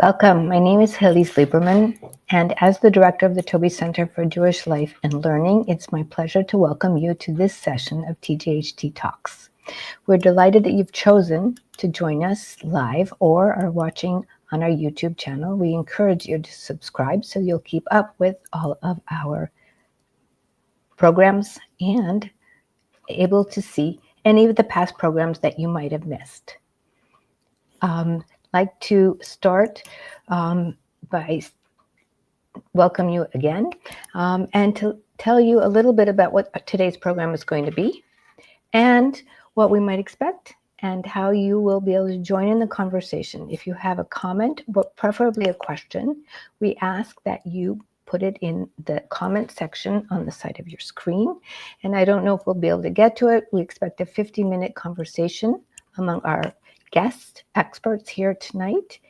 Welcome. My name is Helise Lieberman, and as the director of the Taube Center for Jewish Life and Learning, it's my pleasure to welcome you to this session of TJHTalks. We're delighted that you've chosen to join us live or are watching on our YouTube channel. We encourage you to subscribe so you'll keep up with all of our programs and able to see any of the past programs that you might have missed. Like to start by welcome you again and to tell you a little bit about what today's program is going to be and what we might expect and how you will be able to join in the conversation. If you have a comment, but preferably a question, we ask that you put it in the comment section on the side of your screen. And I don't know if we'll be able to get to it. We expect a 50-minute conversation among our guest experts here tonight,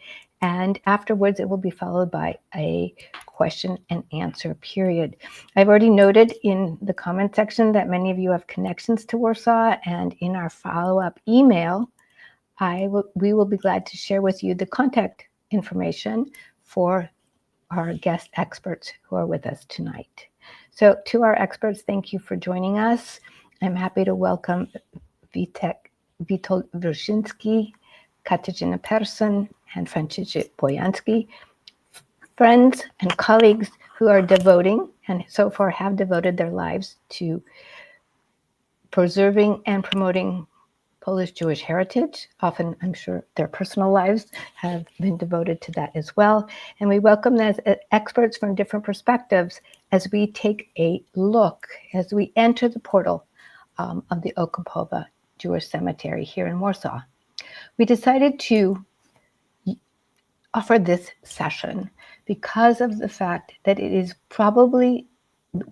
and afterwards it will be followed by a question and answer period. I've already noted in the comment section that many of you have connections to Warsaw, and in our follow-up email we will be glad to share with you the contact information for our guest experts who are with us tonight. So to our experts, thank you for joining us. I'm happy to welcome Witold Wrzynski, Katarzyna Persson, and Franciszek Bojanski, friends and colleagues who are devoting and so far have devoted their lives to preserving and promoting Polish Jewish heritage. Often, I'm sure their personal lives have been devoted to that as well. And we welcome them as experts from different perspectives as we take a look, as we enter the portal of the Okopowa Jewish Cemetery here in Warsaw. We decided to offer this session because of the fact that it is probably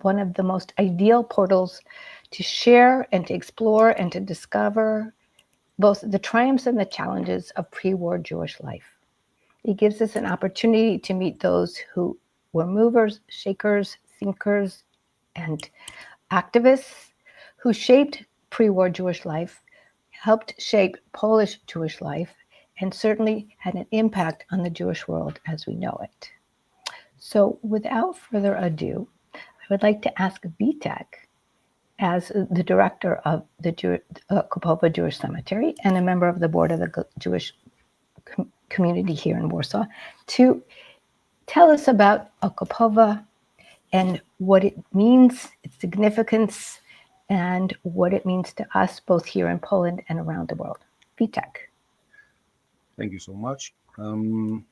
one of the most ideal portals to share and to explore and to discover both the triumphs and the challenges of pre-war Jewish life. It gives us an opportunity to meet those who were movers, shakers, thinkers, and activists who shaped pre-war Jewish life, helped shape Polish Jewish life, and certainly had an impact on the Jewish world as we know it. So without further ado, I would like to ask Vitek, as the director of the Okopowa Jewish Cemetery and a member of the board of the Jewish community here in Warsaw, to tell us about Okopowa and what it means, its significance, and what it means to us both here in Poland and around the world. Vitek. Thank you so much. And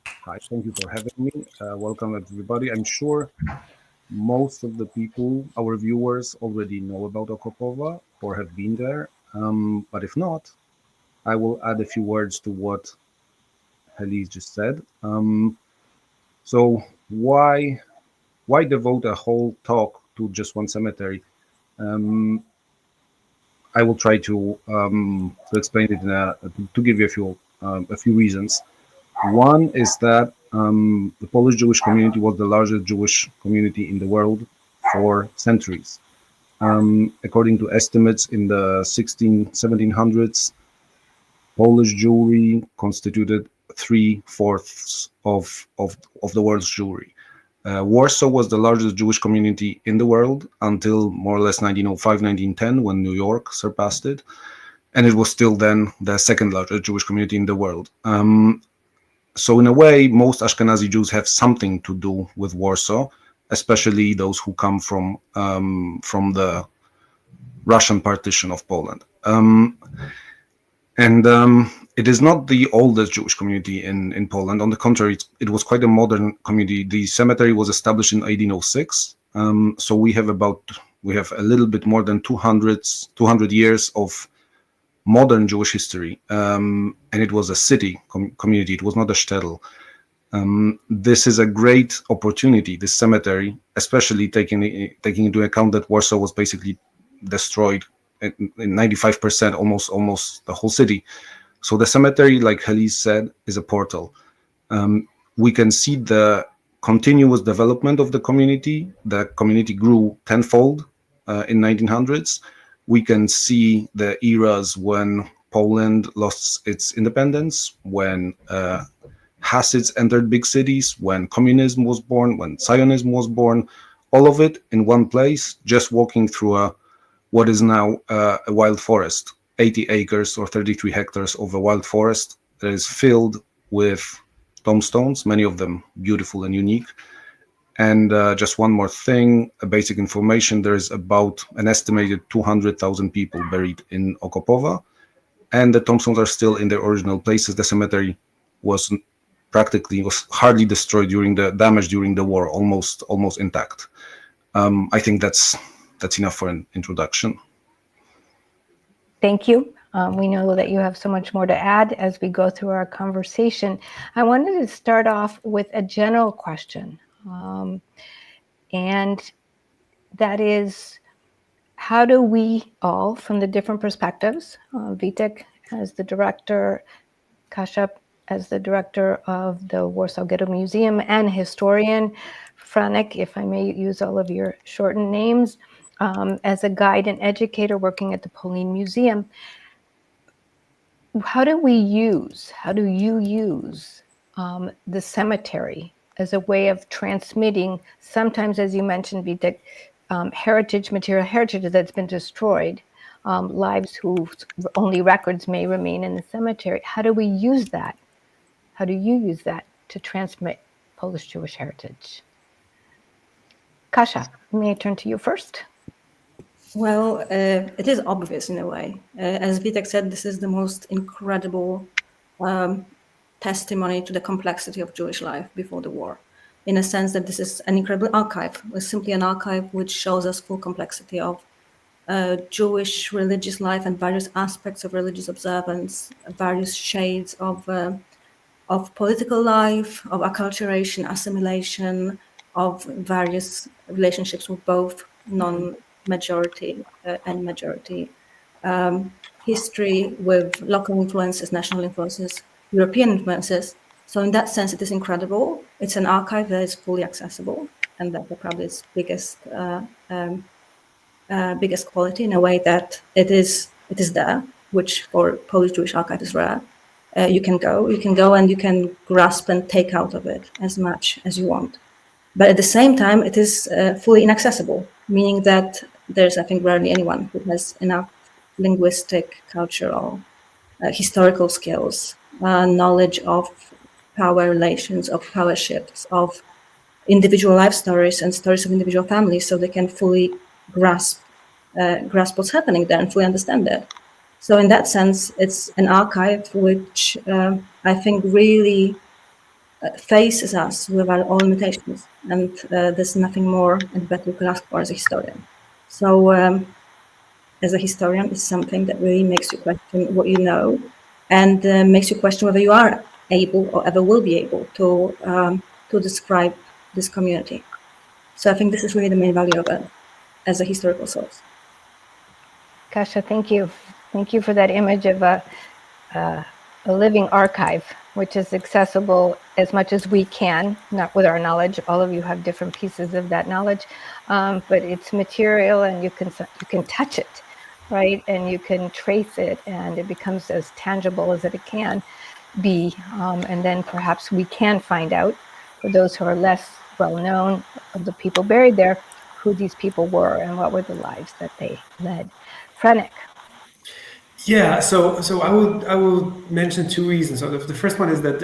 hi, thank you for having me. Welcome everybody. I'm sure most of the people, our viewers, already know about Okopowa or have been there. But if not, I will add a few words to what Helise just said. So why devote a whole talk to just one cemetery? I will try to explain it to give you a few reasons. One is that the Polish Jewish community was the largest Jewish community in the world for centuries. According to estimates in the 1700s, Polish Jewry constituted 3/4 of the world's Jewry. Warsaw was the largest Jewish community in the world until more or less 1905, 1910, when New York surpassed it. And it was still then the second largest Jewish community in the world. So in a way, most Ashkenazi Jews have something to do with Warsaw, especially those who come from the Russian partition of Poland. It is not the oldest Jewish community in Poland. On the contrary, it was quite a modern community. The cemetery was established in 1806. So we have a little bit more than 200 years of modern Jewish history. And it was a city community. It was not a shtetl. This is a great opportunity, this cemetery, especially taking into account that Warsaw was basically destroyed in 95%, almost the whole city. So the cemetery, like Helise said, is a portal. We can see the continuous development of the community. The community grew tenfold in 1900s. We can see the eras when Poland lost its independence, when Hasids entered big cities, when communism was born, when Zionism was born, all of it in one place, just walking through what is now a wild forest, 80 acres or 33 hectares of a wild forest that is filled with tombstones, many of them beautiful and unique. And just one more thing, a basic information, there is about an estimated 200,000 people buried in Okopowa, and the tombstones are still in their original places. The cemetery was hardly destroyed during the war, almost intact. I think that's enough for an introduction. Thank you. We know that you have so much more to add as we go through our conversation. I wanted to start off with a general question, and that is, how do we all, from the different perspectives, Vitek as the director, Kassow as the director of the Warsaw Ghetto Museum and historian, Franek, if I may use all of your shortened names, as a guide and educator working at the Polin Museum, how do you use the cemetery as a way of transmitting, sometimes, as you mentioned, Vitek, heritage that's been destroyed, lives whose only records may remain in the cemetery? How do we use that? How do you use that to transmit Polish Jewish heritage? Kasia, may I turn to you first? Well, it is obvious in a way. As Vitek said, this is the most incredible testimony to the complexity of Jewish life before the war, in a sense that this is an incredible archive. It's simply an archive which shows us full complexity of Jewish religious life and various aspects of religious observance, various shades of political life, of acculturation, assimilation, of various relationships with both non-majority and majority, history with local influences, national influences, European influences. So in that sense, it is incredible. It's an archive that is fully accessible, and that's probably its biggest quality, in a way that it is there, which for Polish Jewish archive is rare. You can go and you can grasp and take out of it as much as you want. But at the same time, it is fully inaccessible, meaning that there's, I think, rarely anyone who has enough linguistic, cultural, historical skills, knowledge of power relations, of power shifts, of individual life stories and stories of individual families, so they can fully grasp what's happening there and fully understand that. So in that sense, it's an archive which I think really faces us with our own limitations, and there's nothing more and better we could ask for as a historian. So as a historian, it's something that really makes you question what you know, and makes you question whether you are able or ever will be able to describe this community. So I think this is really the main value of it as a historical source. Kasia, thank you. Thank you for that image of a living archive, which is accessible as much as we can, not with our knowledge. All of you have different pieces of that knowledge, but it's material, and you can touch it, right? And you can trace it, and it becomes as tangible as it can be. And then perhaps we can find out, for those who are less well known of the people buried there, who these people were and what were the lives that they led. Franek. Yeah, so I would mention two reasons. So the first one is that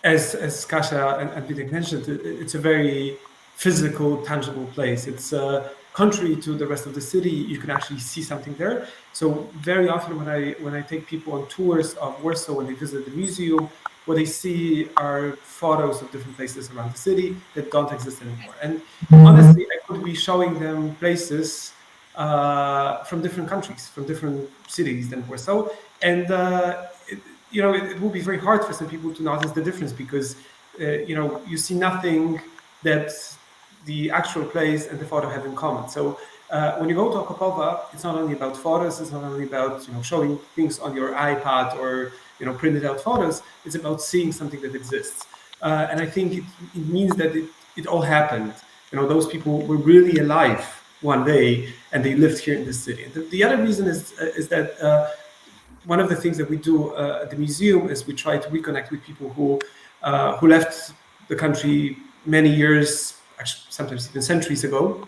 as Kasia and Vitek mentioned, it's a very physical, tangible place. It's contrary to the rest of the city. You can actually see something there. So very often when I take people on tours of Warsaw, when they visit the museum, what they see are photos of different places around the city that don't exist anymore. And honestly, I could be showing them places from different countries, from different cities than Warsaw, and it will be very hard for some people to notice the difference, because you see nothing that the actual place and the photo have in common. So when you go to Okopowa, it's not only about photos, it's not only about showing things on your iPad or printed out photos. It's about seeing something that exists, and I think it means that it all happened. Those people were really alive one day, and they lived here in this city. The other reason is that one of the things that we do at the museum is we try to reconnect with people who left the country many years, actually sometimes even centuries ago,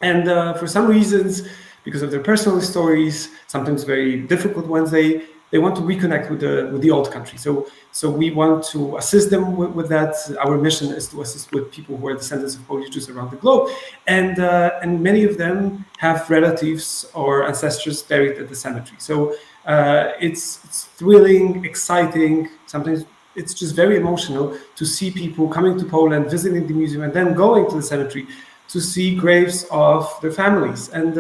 and for some reasons, because of their personal stories, sometimes very difficult ones, they want to reconnect with the old country. So we want to assist them with that. Our mission is to assist with people who are descendants of Polish Jews around the globe, and many of them have relatives or ancestors buried at the cemetery. So it's thrilling, exciting. Sometimes it's just very emotional to see people coming to Poland, visiting the museum, and then going to the cemetery to see graves of their families. And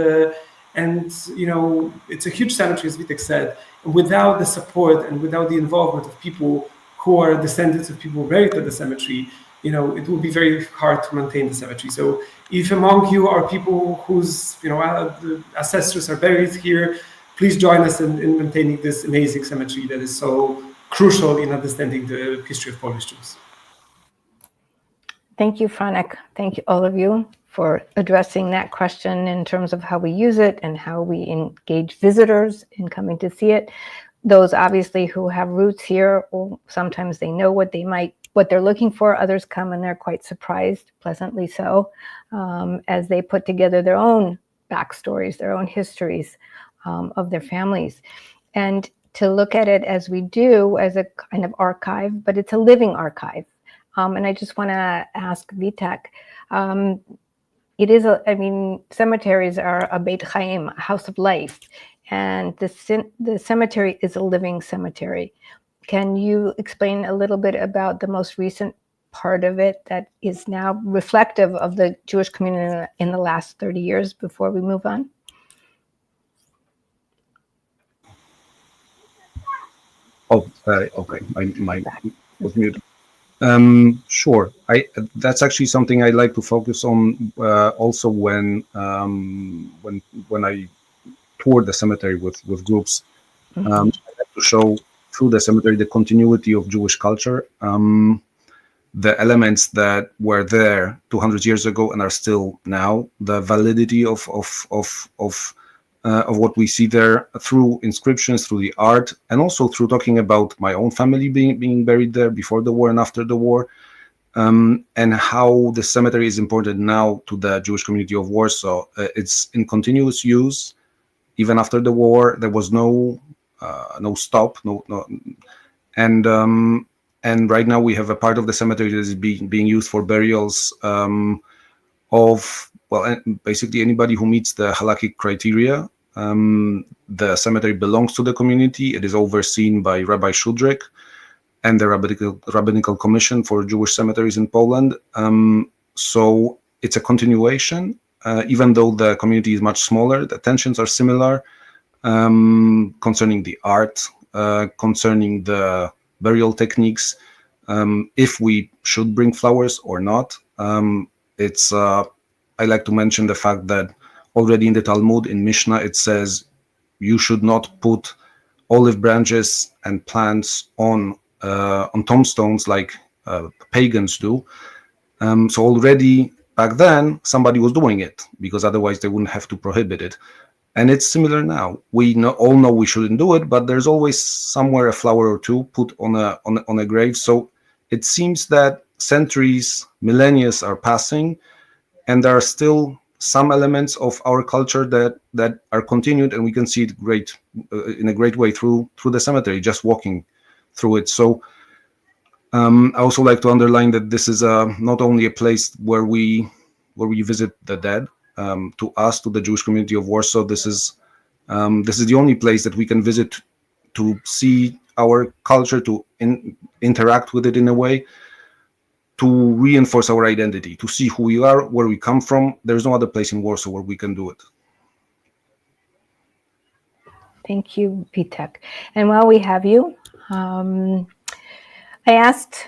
you know, it's a huge cemetery, as Vitek said. Without the support and without the involvement of people who are descendants of people buried at the cemetery, you know, it will be very hard to maintain the cemetery. So if among you are people whose, you know, the ancestors are buried here, please join us in maintaining this amazing cemetery that is so crucial in understanding the history of Polish Jews. Thank you, Franek. Thank you, all of you, for addressing that question in terms of how we use it and how we engage visitors in coming to see it. Those obviously who have roots here, well, sometimes they know what they're looking for. Others come and they're quite surprised, pleasantly so, as they put together their own backstories, their own histories of their families. And to look at it as we do, as a kind of archive, but it's a living archive. And I just want to ask Vitek, cemeteries are a Beit Chaim, a house of life, and the cemetery is a living cemetery. Can you explain a little bit about the most recent part of it that is now reflective of the Jewish community in the last 30 years before we move on? Okay. My was muted. Sure. That's actually something I like to focus on also when I tour the cemetery with groups. Mm-hmm. I like to show through the cemetery the continuity of Jewish culture, the elements that were there 200 years ago and are still now, the validity of what we see there through inscriptions, through the art, and also through talking about my own family being buried there before the war and after the war, and how the cemetery is important now to the Jewish community of Warsaw. It's in continuous use, even after the war. There was no stop, and right now we have a part of the cemetery that is being used for burials of basically anybody who meets the halakhic criteria. The cemetery belongs to the community. It is overseen by Rabbi Shudrik and the Rabbinical Commission for Jewish Cemeteries in Poland. So it's a continuation, even though the community is much smaller. The tensions are similar concerning the art, concerning the burial techniques, if we should bring flowers or not. I like to mention the fact that already in the Talmud, in Mishnah, it says you should not put olive branches and plants on tombstones like pagans do. So already back then, somebody was doing it, because otherwise they wouldn't have to prohibit it. And it's similar now. We all know we shouldn't do it, but there's always somewhere a flower or two put on a grave. So it seems that centuries, millennia are passing, and there are still some elements of our culture that are continued, and we can see it in a great way through the cemetery, just walking through it. So I also like to underline that this is not only a place where we visit the dead. To us, to the Jewish community of Warsaw, this is the only place that we can visit to see our culture, to interact with it in a way, to reinforce our identity, to see who we are, where we come from. There's no other place in Warsaw where we can do it. Thank you, Vitek. And while we have you, I asked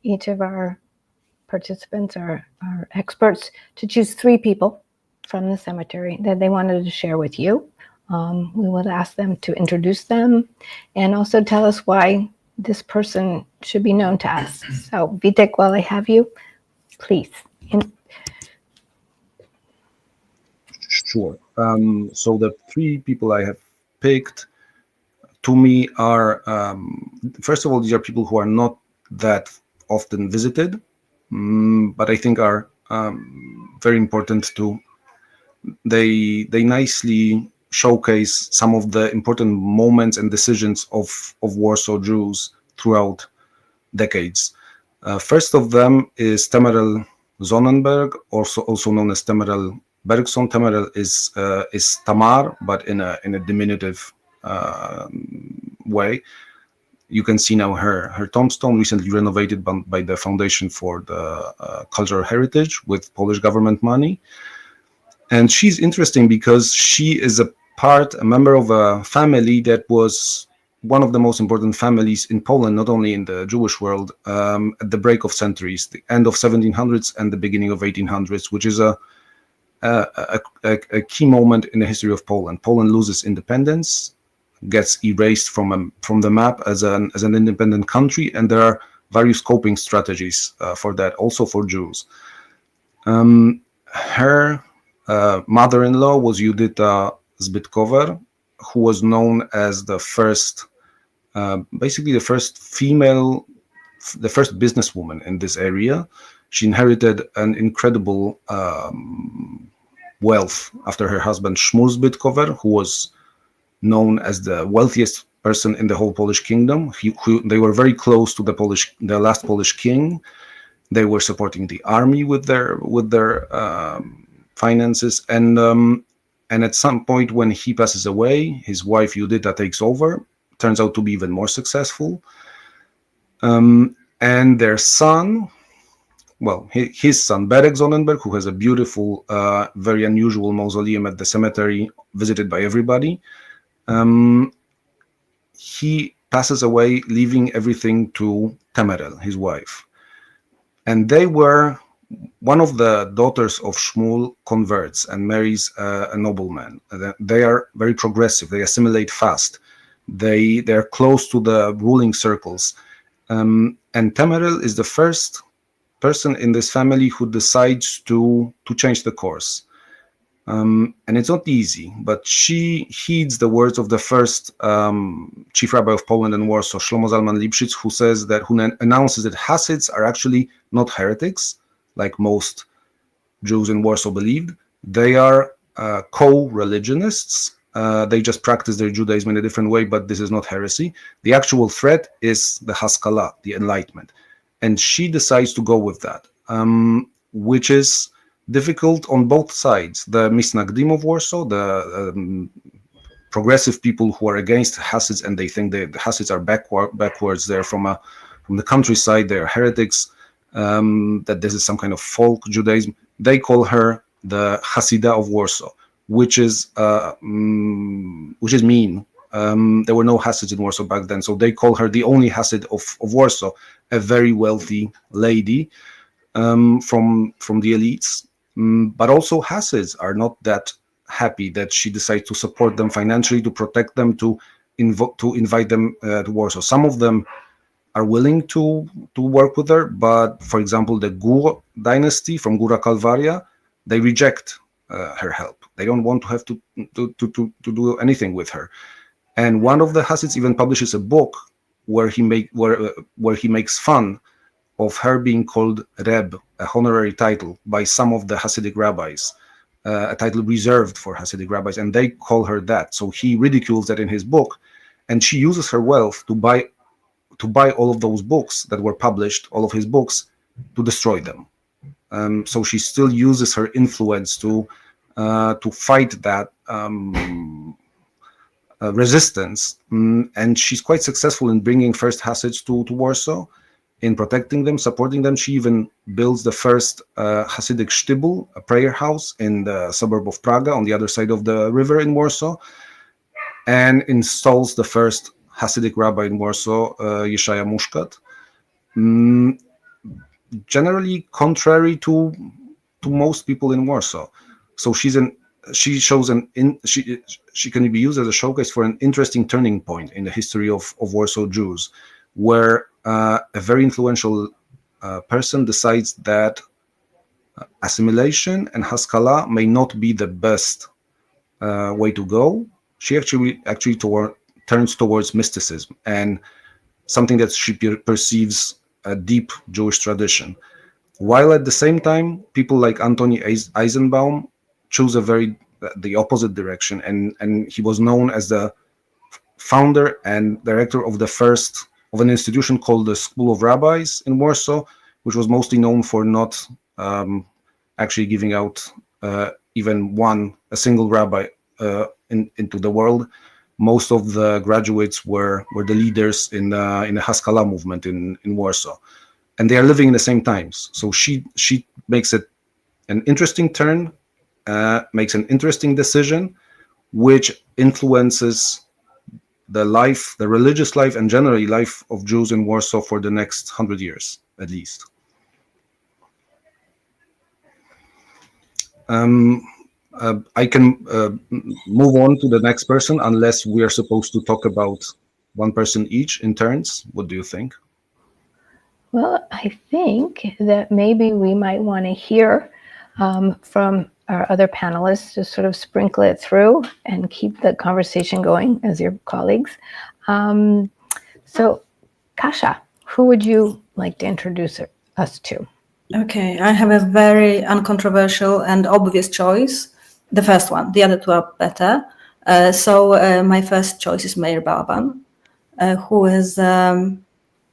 each of our participants, our experts, to choose 3 people from the cemetery that they wanted to share with you. We will ask them to introduce them and also tell us why this person should be known to us. So Vitek, while I have you, please. Sure. So the 3 people I have picked to me are, first of all, these are people who are not that often visited, but I think are very important to, they nicely showcase some of the important moments and decisions of Warsaw Jews throughout decades. First of them is Temerel Sonnenberg, also known as Temerel Bergson. Temerel is Tamar, but in a diminutive way. You can see now her tombstone, recently renovated by the Foundation for the Cultural Heritage with Polish government money. And she's interesting because she is a member of a family that was one of the most important families in Poland, not only in the Jewish world, at the break of centuries, the end of 1700s and the beginning of 1800s, which is a key moment in the history of Poland. Poland loses independence, gets erased from the map as an independent country, and there are various coping strategies for that, also for Jews. Her mother-in-law was Judyta Zbytkower, who was known as the first, basically the first female, the first businesswoman in this area. She inherited an incredible wealth after her husband Shmuel Zbytkower, who was known as the wealthiest person in the whole Polish kingdom. They were very close to the last Polish king. They were supporting the army with their finances, and at some point when he passes away, his wife Judyta takes over. Turns out to be even more successful, and their son, well, his son Berek Sonnenberg, who has a beautiful, very unusual mausoleum at the cemetery, visited by everybody. He passes away, leaving everything to Temerel, his wife. And they were, one of the daughters of Shmuel converts and marries a nobleman. They are very progressive. They assimilate fast. They're close to the ruling circles. And Temerel is the first person in this family who decides to change the course. And it's not easy, but she heeds the words of the first chief rabbi of Poland and Warsaw, Shlomo Zalman Lipschitz, who announces that Hasids are actually not heretics, like most Jews in Warsaw believed. They are co-religionists. They just practice their Judaism in a different way, but this is not heresy. The actual threat is the Haskalah, the Enlightenment. And she decides to go with that, which is difficult on both sides. The Misnagdim of Warsaw, the progressive people who are against Hasids, and they think that the Hasids are backwards. They're from the countryside. They are heretics. That this is some kind of folk Judaism. They call her the Hasida of Warsaw, which is mean. There were no Hasids in Warsaw back then, so they call her the only Hasid of Warsaw, a very wealthy lady from the elites. But also Hasids are not that happy that she decides to support them financially, to protect them, to invite them to Warsaw. Some of them are willing to work with her, but for example, the Gur dynasty from Góra Kalwaria, they reject her help. They don't want to have to do anything with her. And one of the Hasids even publishes a book where he makes fun of her being called Reb, a honorary title by some of the Hasidic rabbis, a title reserved for Hasidic rabbis, and they call her that. So he ridicules that in his book, and she uses her wealth to buy all of those books that were published, all of his books, to destroy them. So she still uses her influence to fight that resistance, and she's quite successful in bringing first Hasids to Warsaw, in protecting them, supporting them. She even builds the first Hasidic shtibul, a prayer house in the suburb of Praga on the other side of the river in Warsaw, and installs the first Hasidic rabbi in Warsaw, Yeshaya Mushkat. Generally contrary to most people in Warsaw. So she can be used as a showcase for an interesting turning point in the history of Warsaw Jews, where a very influential person decides that assimilation and Haskalah may not be the best way to go. She actually turns towards mysticism and something that she perceives a deep Jewish tradition. While at the same time, people like Antony Eisenbaum chose the opposite direction, and he was known as the founder and director of an institution called the School of Rabbis in Warsaw, which was mostly known for not actually giving out even a single rabbi into the world. Most of the graduates were the leaders in the Haskalah movement in Warsaw, and they are living in the same times. So she makes it an interesting turn, makes an interesting decision, which influences the religious life, and generally life of Jews in Warsaw for the next 100 years, at least. I can move on to the next person, unless we are supposed to talk about one person each in turns. What do you think? Well, I think that maybe we might want to hear from our other panelists to sort of sprinkle it through and keep the conversation going as your colleagues. So, Kasia, who would you like to introduce us to? Okay, I have a very uncontroversial and obvious choice. The first one, the other two are better. So my first choice is Meir Balaban, who is an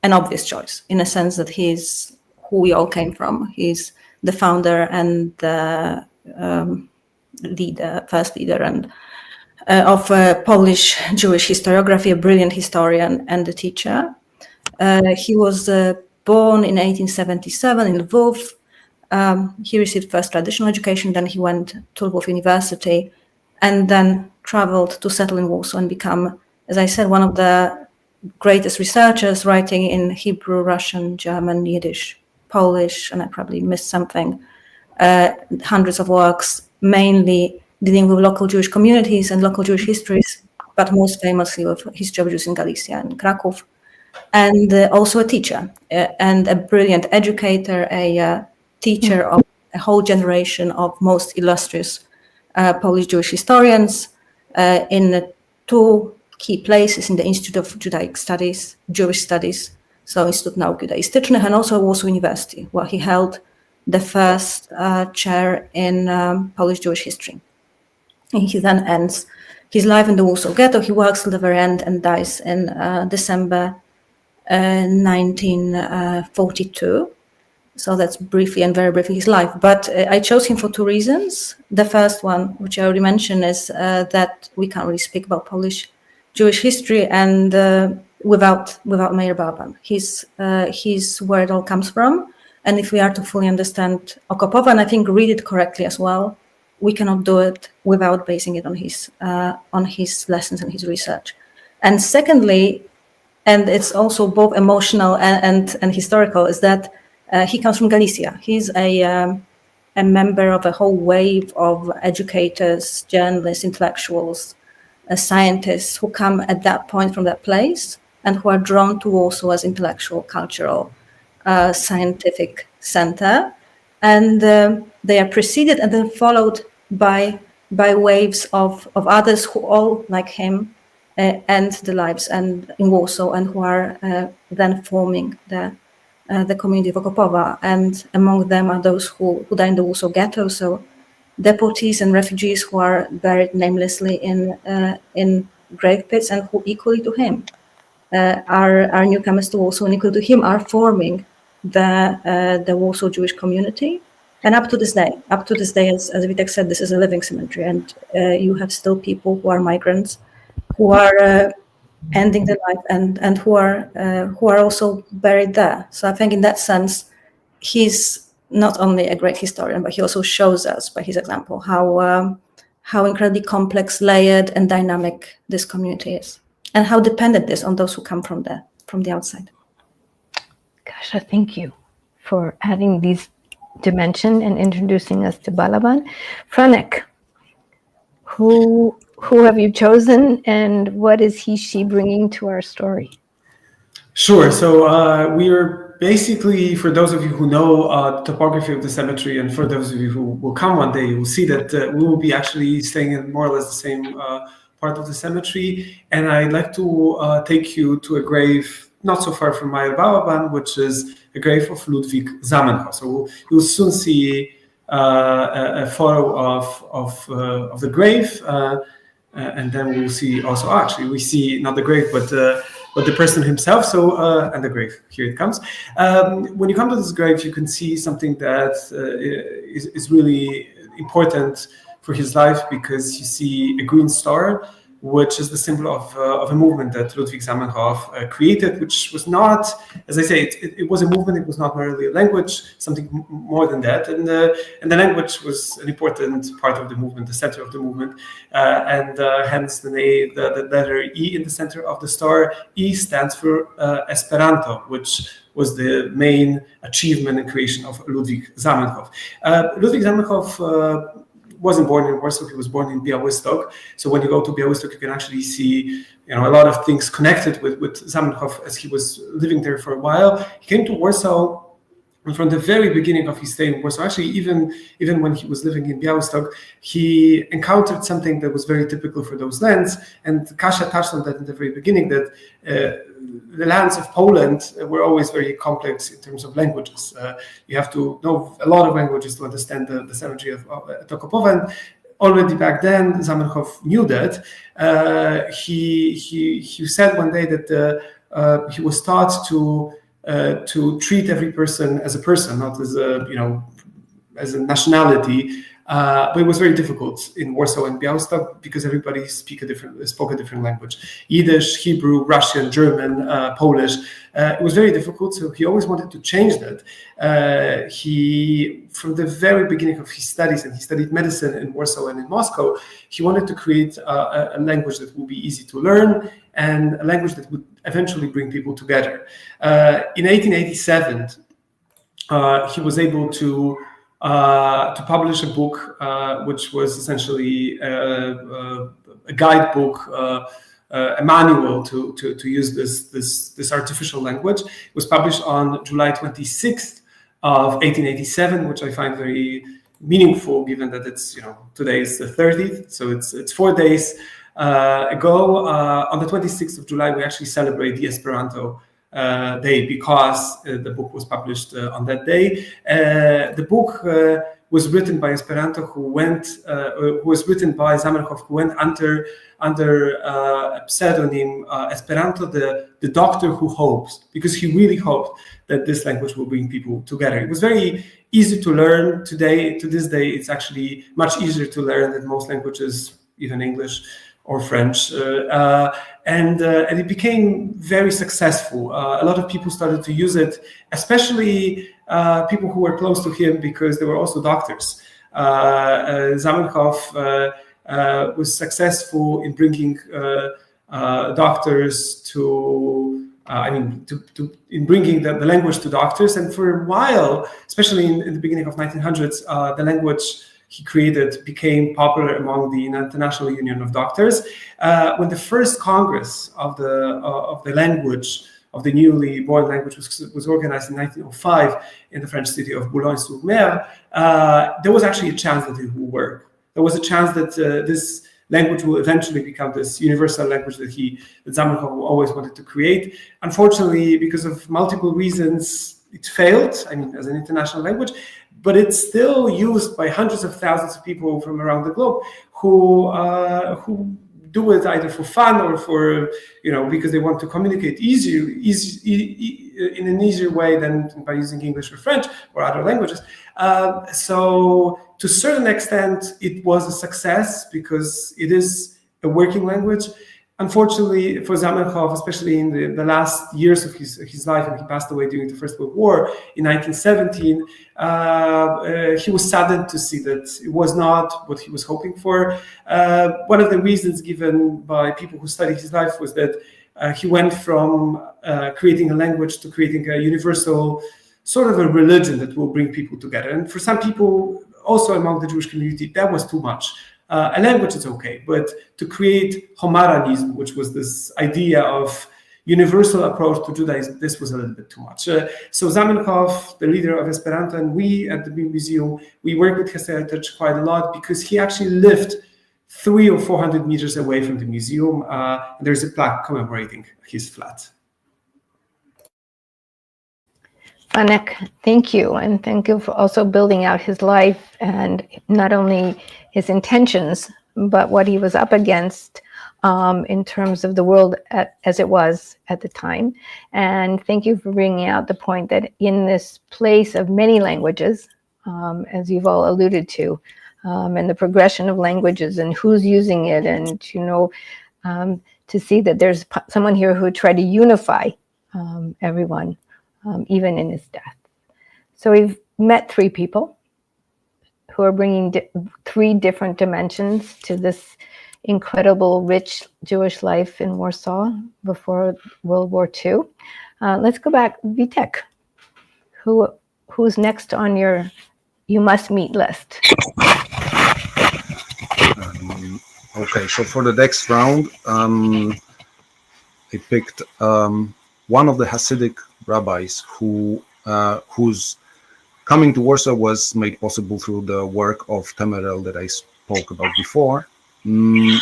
obvious choice in a sense that he's who we all came from. He's the founder and the first leader and of Polish Jewish historiography, a brilliant historian and a teacher. He was born in 1877 in Lwów. He received first traditional education, then he went to Lwów University and then traveled to settle in Warsaw and become, as I said, one of the greatest researchers, writing in Hebrew, Russian, German, Yiddish, Polish, and I probably missed something. Hundreds of works, mainly dealing with local Jewish communities and local Jewish histories, but most famously with history of Jews in Galicia and Kraków, and also a teacher and a brilliant educator, a teacher of a whole generation of most illustrious Polish Jewish historians in two key places in the Institute of Judaic Studies, Jewish Studies, so Instytut Nauk Judaistycznych, and also Warsaw University, where he held the first chair in Polish Jewish history. And he then ends his life in the Warsaw Ghetto. He works till the very end and dies in December 1942. So that's briefly and very briefly his life. But I chose him for two reasons. The first one, which I already mentioned, is that we can't really speak about Polish Jewish history and without Meir Balaban. He's where it all comes from. And if we are to fully understand Okopowa, and I think read it correctly as well, we cannot do it without basing it on his lessons and his research. And secondly, and it's also both emotional and historical, is that he comes from Galicia. He's a member of a whole wave of educators, journalists, intellectuals, scientists who come at that point from that place and who are drawn to Warsaw as intellectual, cultural, scientific center. And they are preceded and then followed by waves of others who all, like him, end the lives and in Warsaw and who are then forming the community of Okopowa. And among them are those who die in the Warsaw Ghetto, so deportees and refugees who are buried namelessly in grave pits and who equally to him are newcomers to Warsaw and equally to him are forming the Warsaw Jewish community. And up to this day, as Witek said, this is a living cemetery, and you have still people who are migrants, who are ending their life, and who are also buried there. So I think in that sense, he's not only a great historian, but he also shows us by his example how incredibly complex, layered, and dynamic this community is, and how dependent it is on those who come from the outside. Kasia, thank you for adding these dimension and introducing us to Balaban. Franek, who have you chosen, and what is she bringing to our story? Sure. So we are basically, for those of you who know the topography of the cemetery, and for those of you who will come one day, you will see that we will be actually staying in more or less the same part of the cemetery, and I'd like to take you to a grave not so far from Meyer Bauerban, which is a grave of Ludwig Zamenhof. So you'll soon see a photo of the grave, and then we'll see also, actually, we see not the grave, but the person himself. So, and the grave, here it comes. When you come to this grave, you can see something that is really important for his life, because you see a green star, which is the symbol of a movement that Ludwig Zamenhof created, which was not, as I say, it was a movement. It was not merely a language, something more than that. And the language was an important part of the movement, the center of the movement, and hence the letter E in the center of the star. E stands for Esperanto, which was the main achievement and creation of Ludwig Zamenhof. Ludwig Zamenhof wasn't born in Warsaw. He was born in Białystok. So when you go to Białystok, you can actually see, a lot of things connected with Zamenhof, as he was living there for a while. He came to Warsaw, and from the very beginning of his stay in Warsaw, actually even when he was living in Białystok, he encountered something that was very typical for those lands. And Kasia touched on that in the very beginning, that the lands of Poland were always very complex in terms of languages. You have to know a lot of languages to understand the cemetery of Okopowa. And already back then, Zamenhof knew that. He said one day that he was taught to treat every person as a person, not as as a nationality. But it was very difficult in Warsaw and Białystok, because everybody spoke a different language: Yiddish, Hebrew, Russian, German, Polish. It was very difficult, so he always wanted to change that. From the very beginning of his studies, and he studied medicine in Warsaw and in Moscow, he wanted to create a language that would be easy to learn, and a language that would eventually bring people together. In 1887, he was able to publish a book, which was essentially a guidebook, a manual to use this artificial language. It was published on July 26th of 1887, which I find very meaningful, given that it's today is the 30th, so it's 4 days ago. On the 26th of July, we actually celebrate the Esperanto day, because the book was published on that day. The book was written by Zamenhof, who went under a pseudonym Esperanto, the doctor who hopes, because he really hoped that this language will bring people together. It was very easy to learn. To this day, it's actually much easier to learn than most languages, even English or French, and it became very successful. A lot of people started to use it, especially people who were close to him, because they were also doctors. Zamenhof was successful in bringing doctors in bringing the language to doctors. And for a while, especially in the beginning of 1900s, the language he created became popular among the International Union of Doctors. When the first Congress of the language, of the newly born language, was organized in 1905 in the French city of Boulogne-sur-Mer, there was actually a chance that it would work. There was a chance that this language will eventually become this universal language that Zamenhof always wanted to create. Unfortunately, because of multiple reasons, it failed, as an international language, but it's still used by hundreds of thousands of people from around the globe who do it either for fun or for, because they want to communicate in an easier way than by using English or French or other languages. So to a certain extent, it was a success, because it is a working language. Unfortunately for Zamenhof, especially in the last years of his life, and he passed away during the First World War in 1917, he was saddened to see that it was not what he was hoping for. One of the reasons given by people who studied his life was that he went from creating a language to creating a universal sort of a religion that will bring people together. And for some people, also among the Jewish community, that was too much. A language is okay, but to create Homaranism, which was this idea of universal approach to Judaism, this was a little bit too much. So Zamenhof, the leader of Esperanto, and we at the museum, we work with his heritage quite a lot, because he actually lived 300 or 400 meters away from the museum. There's a plaque commemorating his flat. Anek, thank you. And thank you for also building out his life and not only his intentions, but what he was up against in terms of the world as it was at the time. And thank you for bringing out the point that in this place of many languages, as you've all alluded to, and the progression of languages and who's using it, and to see that there's someone here who tried to unify everyone, even in his death. So we've met three people who are bringing three different dimensions to this incredible, rich Jewish life in Warsaw before World War II. Let's go back, Vitek. Who's next on your you must meet list? Okay, so for the next round, I picked one of the Hasidic rabbis whose coming to Warsaw was made possible through the work of Temerel that I spoke about before. This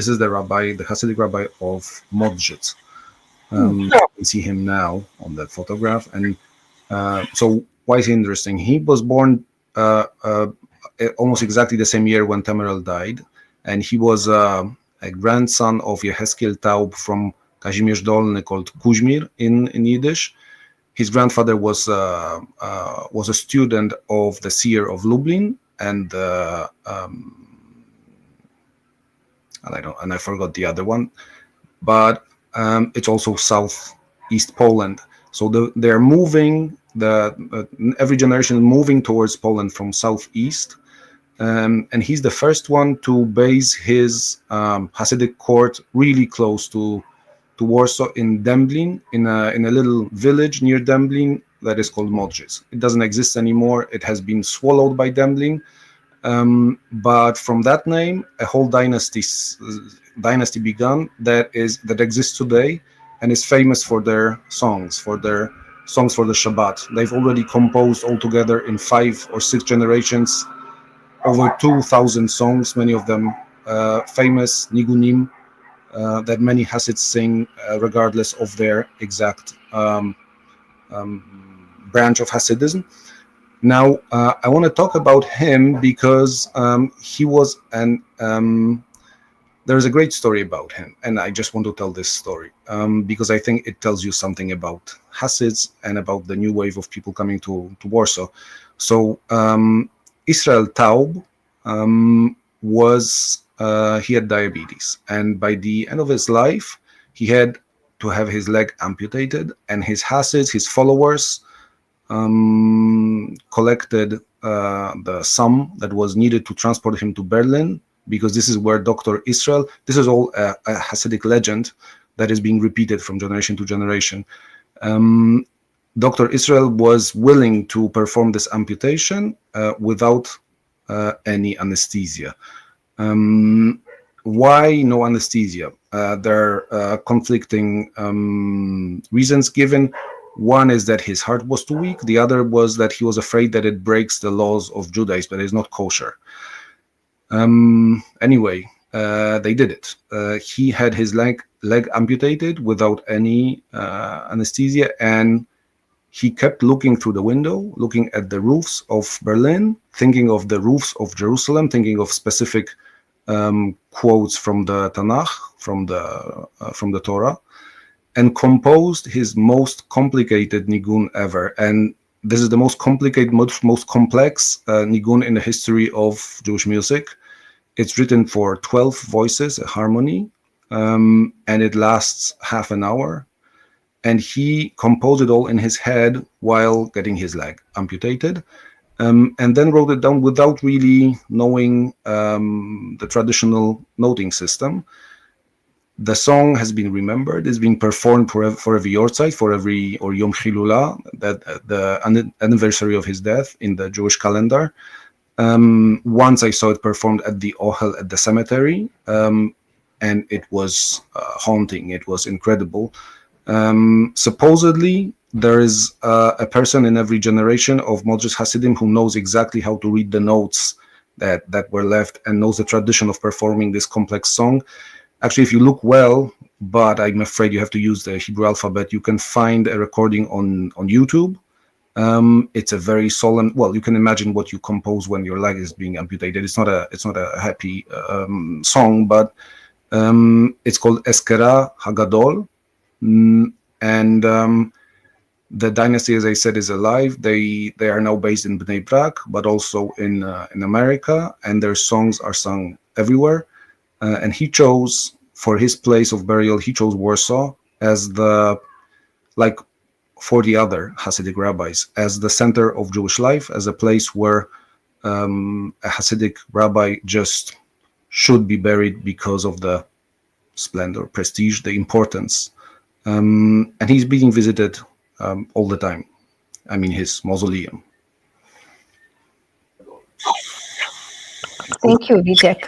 is the Hasidic rabbi of Modrzec. You can see him now on that photograph. And so why is he interesting? He was born almost exactly the same year when Temerel died. And he was a grandson of Yehezkiel Taube from Kazimierz Dolny, called Kuźmir in Yiddish. His grandfather was a student of the seer of Lublin, and I forgot the other one, but it's also southeast Poland. So they're moving. Every generation moving towards Poland from southeast, and he's the first one to base his Hasidic court really close to Warsaw in Dęblin, in a little village near Dęblin that is called Modrzec. It doesn't exist anymore. It has been swallowed by Dęblin, but from that name, a whole dynasty began that exists today and is famous for their songs for the Shabbat. They've already composed altogether in 5 or 6 generations over 2,000 songs, many of them famous nigunim. That many Hasids sing regardless of their exact branch of Hasidism. Now, I want to talk about him because he was there's a great story about him, and I just want to tell this story because I think it tells you something about Hasids and about the new wave of people coming to Warsaw. So Israel Taube he had diabetes, and by the end of his life, he had to have his leg amputated, and his Hasids, his followers, collected the sum that was needed to transport him to Berlin, because this is where Dr. Israel, this is all a Hasidic legend that is being repeated from generation to generation. Dr. Israel was willing to perform this amputation without any anesthesia. Why no anesthesia? There are conflicting reasons given. One is that his heart was too weak. The other was that he was afraid that it breaks the laws of Judaism, that it's not kosher. Anyway, they did it. He had his leg amputated without any anesthesia, and he kept looking through the window, looking at the roofs of Berlin, thinking of the roofs of Jerusalem, thinking of specific quotes from the Tanakh, from the Torah, and composed his most complicated nigun ever. And this is the most complicated, most complex nigun in the history of Jewish music. It's written for 12 voices, a harmony, and it lasts half an hour. And he composed it all in his head while getting his leg amputated, and then wrote it down without really knowing the traditional noting system. The song has been remembered. It's being performed for every Yortzeit, or Yom Chilula, that the anniversary of his death in the Jewish calendar. Once I saw it performed at the Ohel at the cemetery, and it was haunting. It was incredible. Supposedly, there is a person in every generation of Modrzec Hasidim who knows exactly how to read the notes that were left, and knows the tradition of performing this complex song. Actually, if you look well, but I'm afraid you have to use the Hebrew alphabet, you can find a recording on YouTube. It's a very solemn. Well, you can imagine what you compose when your leg is being amputated. It's not a happy song, but it's called Eskera Hagadol, and the dynasty, as I said, is alive. They are now based in Bnei Brak, but also in America, and their songs are sung everywhere. And he chose, for his place of burial, he chose Warsaw as like 40 other Hasidic rabbis, as the center of Jewish life, as a place where a Hasidic rabbi just should be buried because of the splendor, prestige, the importance. And he's being visited all the time. I mean, his mausoleum. Thank you, Witek,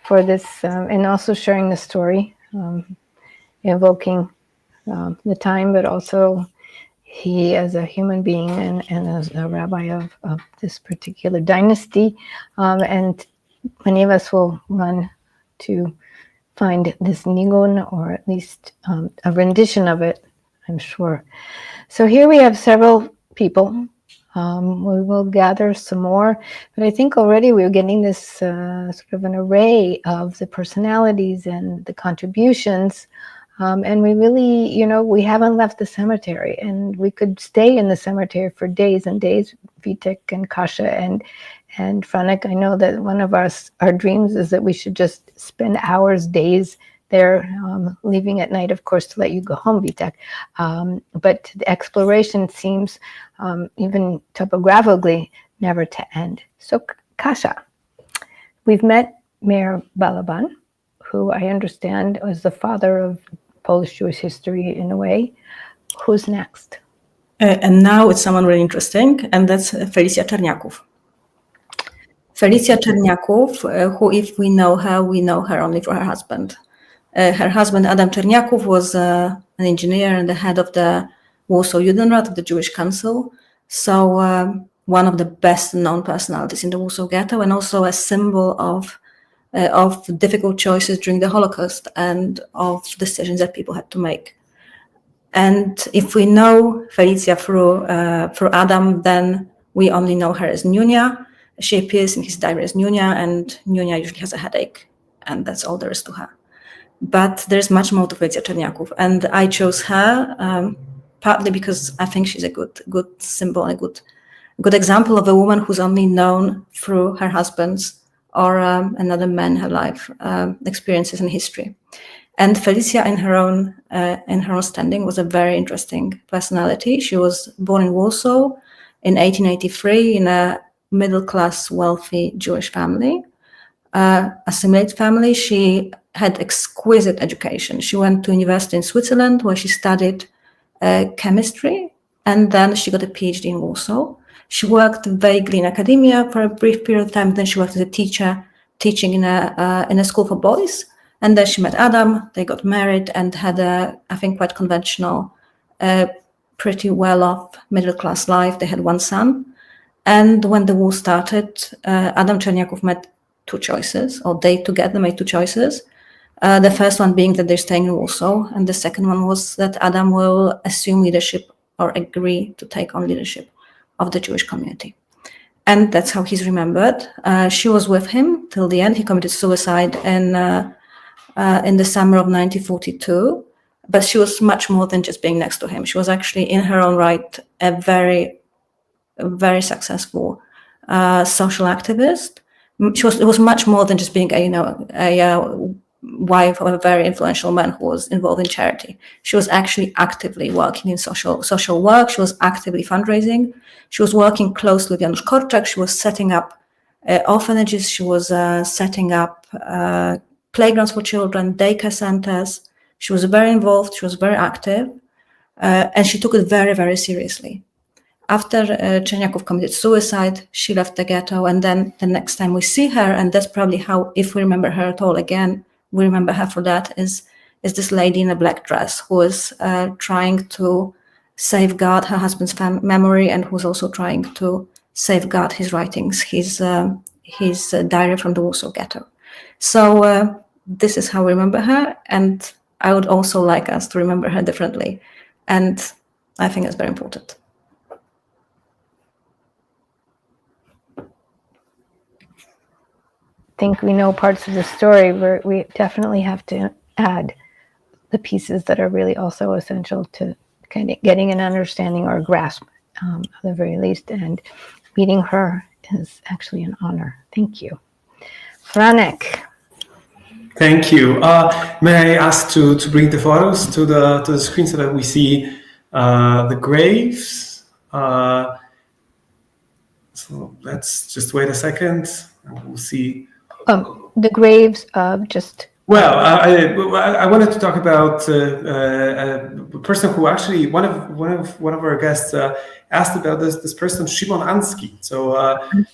for this, and also sharing the story, invoking the time, but also he as a human being and as a rabbi of this particular dynasty. And many of us will run to find this nigun, or at least a rendition of it, I'm sure. So here we have several people. We will gather some more, but I think already we're getting this sort of an array of the personalities and the contributions. And we really, we haven't left the cemetery, and we could stay in the cemetery for days and days. Witek and Kasia and Franek, I know that one of our dreams is that we should just spend hours, days there, leaving at night, of course, to let you go home, Witek. But the exploration seems, even topographically, never to end. So, Kasia, we've met Mayor Balaban, who I understand was the father of Polish Jewish history in a way. Who's next? And now it's someone really interesting, and that's Felicja Czerniaków. Felicja Czerniaków, who, if we know her only for her husband. Her husband, Adam Czerniaków, was an engineer and the head of the Warsaw Judenrat, of the Jewish Council. So one of the best known personalities in the Warsaw Ghetto, and also a symbol of difficult choices during the Holocaust and of decisions that people had to make. And if we know Felicja through Adam, then we only know her as Nunia. She appears in his diary as Nunia, and Nunia usually has a headache, and that's all there is to her. But there's much more to Felicja Czerniaków, and I chose her partly because I think she's a good symbol, a good example of a woman who's only known through her husband's or another man in her life experiences and history. And Felicja, in her own standing, was a very interesting personality. She was born in Warsaw in 1883 in a middle-class, wealthy Jewish family, assimilated family. She had exquisite education. She went to university in Switzerland, where she studied chemistry, and then she got a PhD in Warsaw. She worked vaguely in academia for a brief period of time. Then she worked as a teacher, teaching in a school for boys. And then she met Adam. They got married and had I think, quite conventional, pretty well-off middle-class life. They had one son. And when the war started, Adam Czerniaków made two choices, or they together made two choices. The first one being that they're staying in Warsaw, and the second one was that Adam will assume leadership or agree to take on leadership of the Jewish community. And that's how he's remembered. She was with him till the end. He committed suicide in the summer of 1942, but she was much more than just being next to him. She was actually, in her own right, a very, very successful social activist. It was much more than just being a wife of a very influential man who was involved in charity. She was actually actively working in social work. She was actively fundraising. She was working closely with Janusz Korczak. She was setting up orphanages. She was setting up playgrounds for children, daycare centers. She was very involved. She was very active, and she took it very, very seriously. After Czerniaków committed suicide, she left the ghetto, and then the next time we see her, and that's probably how, if we remember her at all again, we remember her for that, is this lady in a black dress who is trying to safeguard her husband's memory, and who's also trying to safeguard his writings, his his diary from the Warsaw Ghetto. So this is how we remember her, and I would also like us to remember her differently, and I think it's very important. I think we know parts of the story where we definitely have to add the pieces that are really also essential to kind of getting an understanding or grasp, at the very least, and meeting her is actually an honor. Thank you. Franek. Thank you. May I ask to bring the photos to the screen so that we see the graves? So let's just wait a second, and we'll see. The graves of just. Well, I wanted to talk about a person who actually one of our guests asked about this person, Szymon Anski. So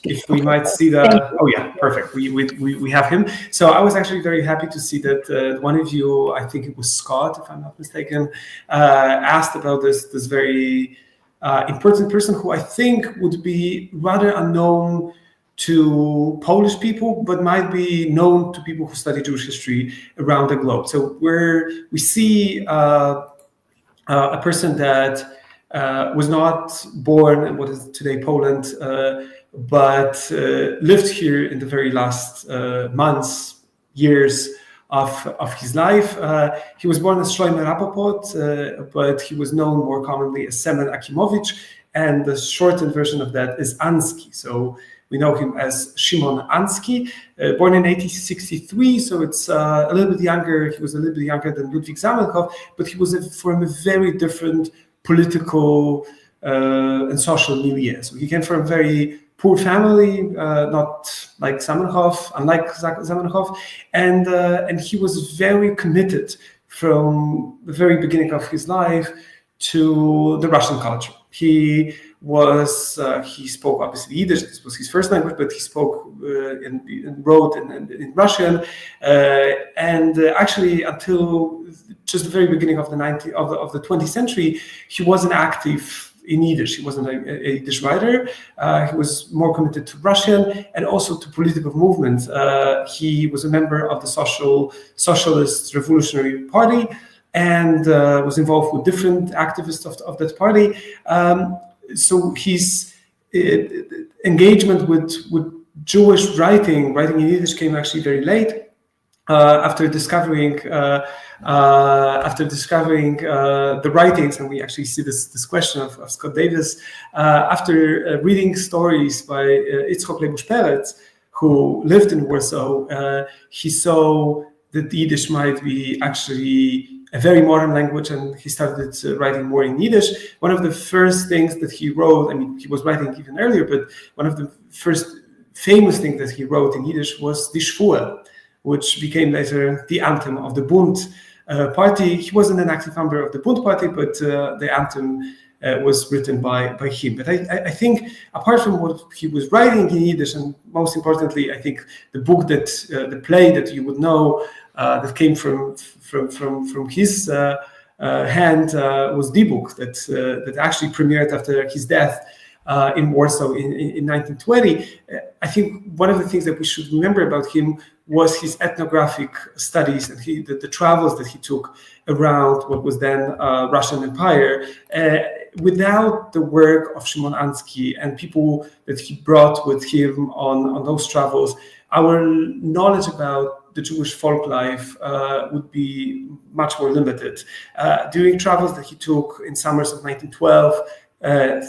if we might see oh yeah, perfect. We have him. So I was actually very happy to see that one of you, I think it was Scott, if I'm not mistaken, asked about this very important person who I think would be rather unknown to Polish people, but might be known to people who study Jewish history around the globe. So we see a person that was not born in what is today Poland, but lived here in the very last months, years of his life. He was born as Shlomo Rapoport, but he was known more commonly as Semen Akimowicz, and the shortened version of that is Anski. So we know him as Szymon Anski, born in 1863, so it's a little bit younger. He was a little bit younger than Ludwig Zamenhof, but he was from a very different political and social milieu. So he came from a very poor family, not like Zamenhof, unlike Zamenhof, and he was very committed from the very beginning of his life to the Russian culture. He spoke obviously Yiddish. This was his first language, but he spoke and wrote in Russian. And actually, until just the very beginning of the 20th century, he wasn't active in Yiddish. He wasn't a Yiddish writer. He was more committed to Russian and also to political movements. He was a member of the Socialist Revolutionary Party and was involved with different activists of that party. So his engagement with Jewish writing in Yiddish came actually very late. After discovering the writings, and we actually see this question of Scott Davis, after reading stories by Itzhak Leibush Peretz, who lived in Warsaw, he saw that Yiddish might be actually a very modern language, and he started writing more in Yiddish. One of the first things that he wrote, I mean, he was writing even earlier, but one of the first famous things that he wrote in Yiddish was the Shvuah, which became later the anthem of the Bund party. He wasn't an active member of the Bund party, but the anthem was written by him. But I think, apart from what he was writing in Yiddish, and most importantly, I think the book the play that you would know that came from his hand was the book that actually premiered after his death in Warsaw in 1920. I think one of the things that we should remember about him was his ethnographic studies and the travels that he took around what was then Russian Empire. Without the work of Szymon Anski and people that he brought with him on those travels, our knowledge about the Jewish folk life would be much more limited. During travels that he took in summers of 1912,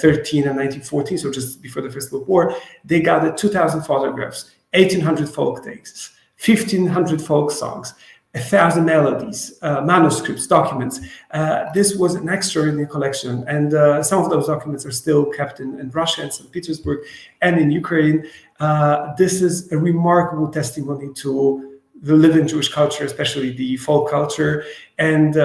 13 and 1914, so just before the First World War, they gathered 2,000 photographs, 1,800 folk texts, 1,500 folk songs, 1,000 melodies, manuscripts, documents. This was an extraordinary collection, and some of those documents are still kept in Russia and St. Petersburg and in Ukraine. This is a remarkable testimony to the living Jewish culture, especially the folk culture. And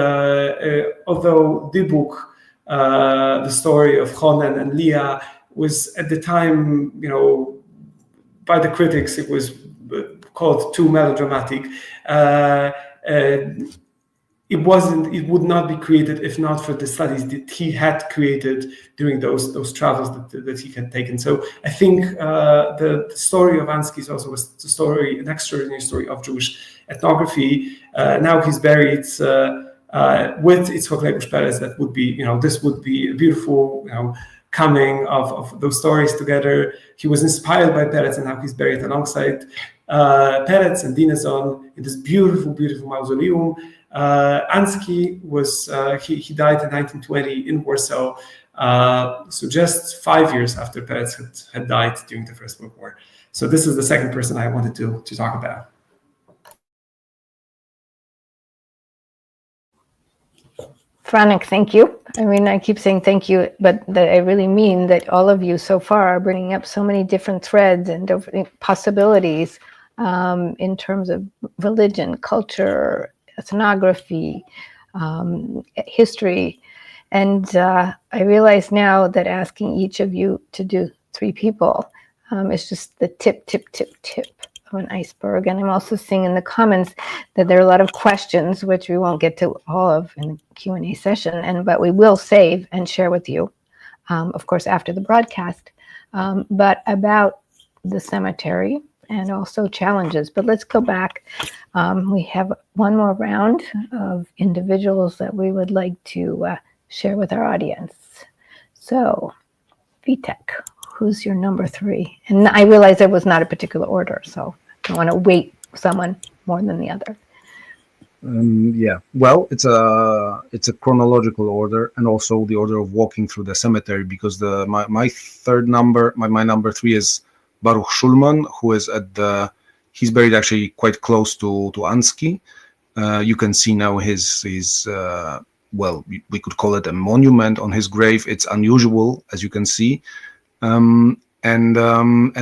although the book, the story of Chonen and Leah, was at the time, by the critics, it was called too melodramatic. It it would not be created if not for the studies that he had created during those travels that he had taken. So I think the story of Ansky is also an extraordinary story of Jewish ethnography. Now he's buried with Itzhak Leibush Perez. That would be, this would be a beautiful, coming of those stories together. He was inspired by Perez, and now he's buried alongside Perez and Dinezon in this beautiful, beautiful mausoleum. Ansky was he died in 1920 in Warsaw, so just 5 years after Perez had died during the First World War. So this is the second person I wanted to talk about. Franek, thank you. I mean, I keep saying thank you, but I really mean that all of you so far are bringing up so many different threads and different possibilities in terms of religion, culture, ethnography, history. And I realize now that asking each of you to do 3 people is just the tip of an iceberg. And I'm also seeing in the comments that there are a lot of questions, which we won't get to all of in the Q&A session, but we will save and share with you, of course, after the broadcast, but about the cemetery and also challenges. But let's go back. We have one more round of individuals that we would like to share with our audience. So, Vitek, who's your number 3? And I realize there was not a particular order, so I don't want to weight someone more than the other. Yeah, well, it's a chronological order, and also the order of walking through the cemetery, because my third number, my number 3 is Baruch Schulman, who is he's buried actually quite close to Ansky. You can see now his well, we could call it a monument on his grave. It's unusual, as you can see. And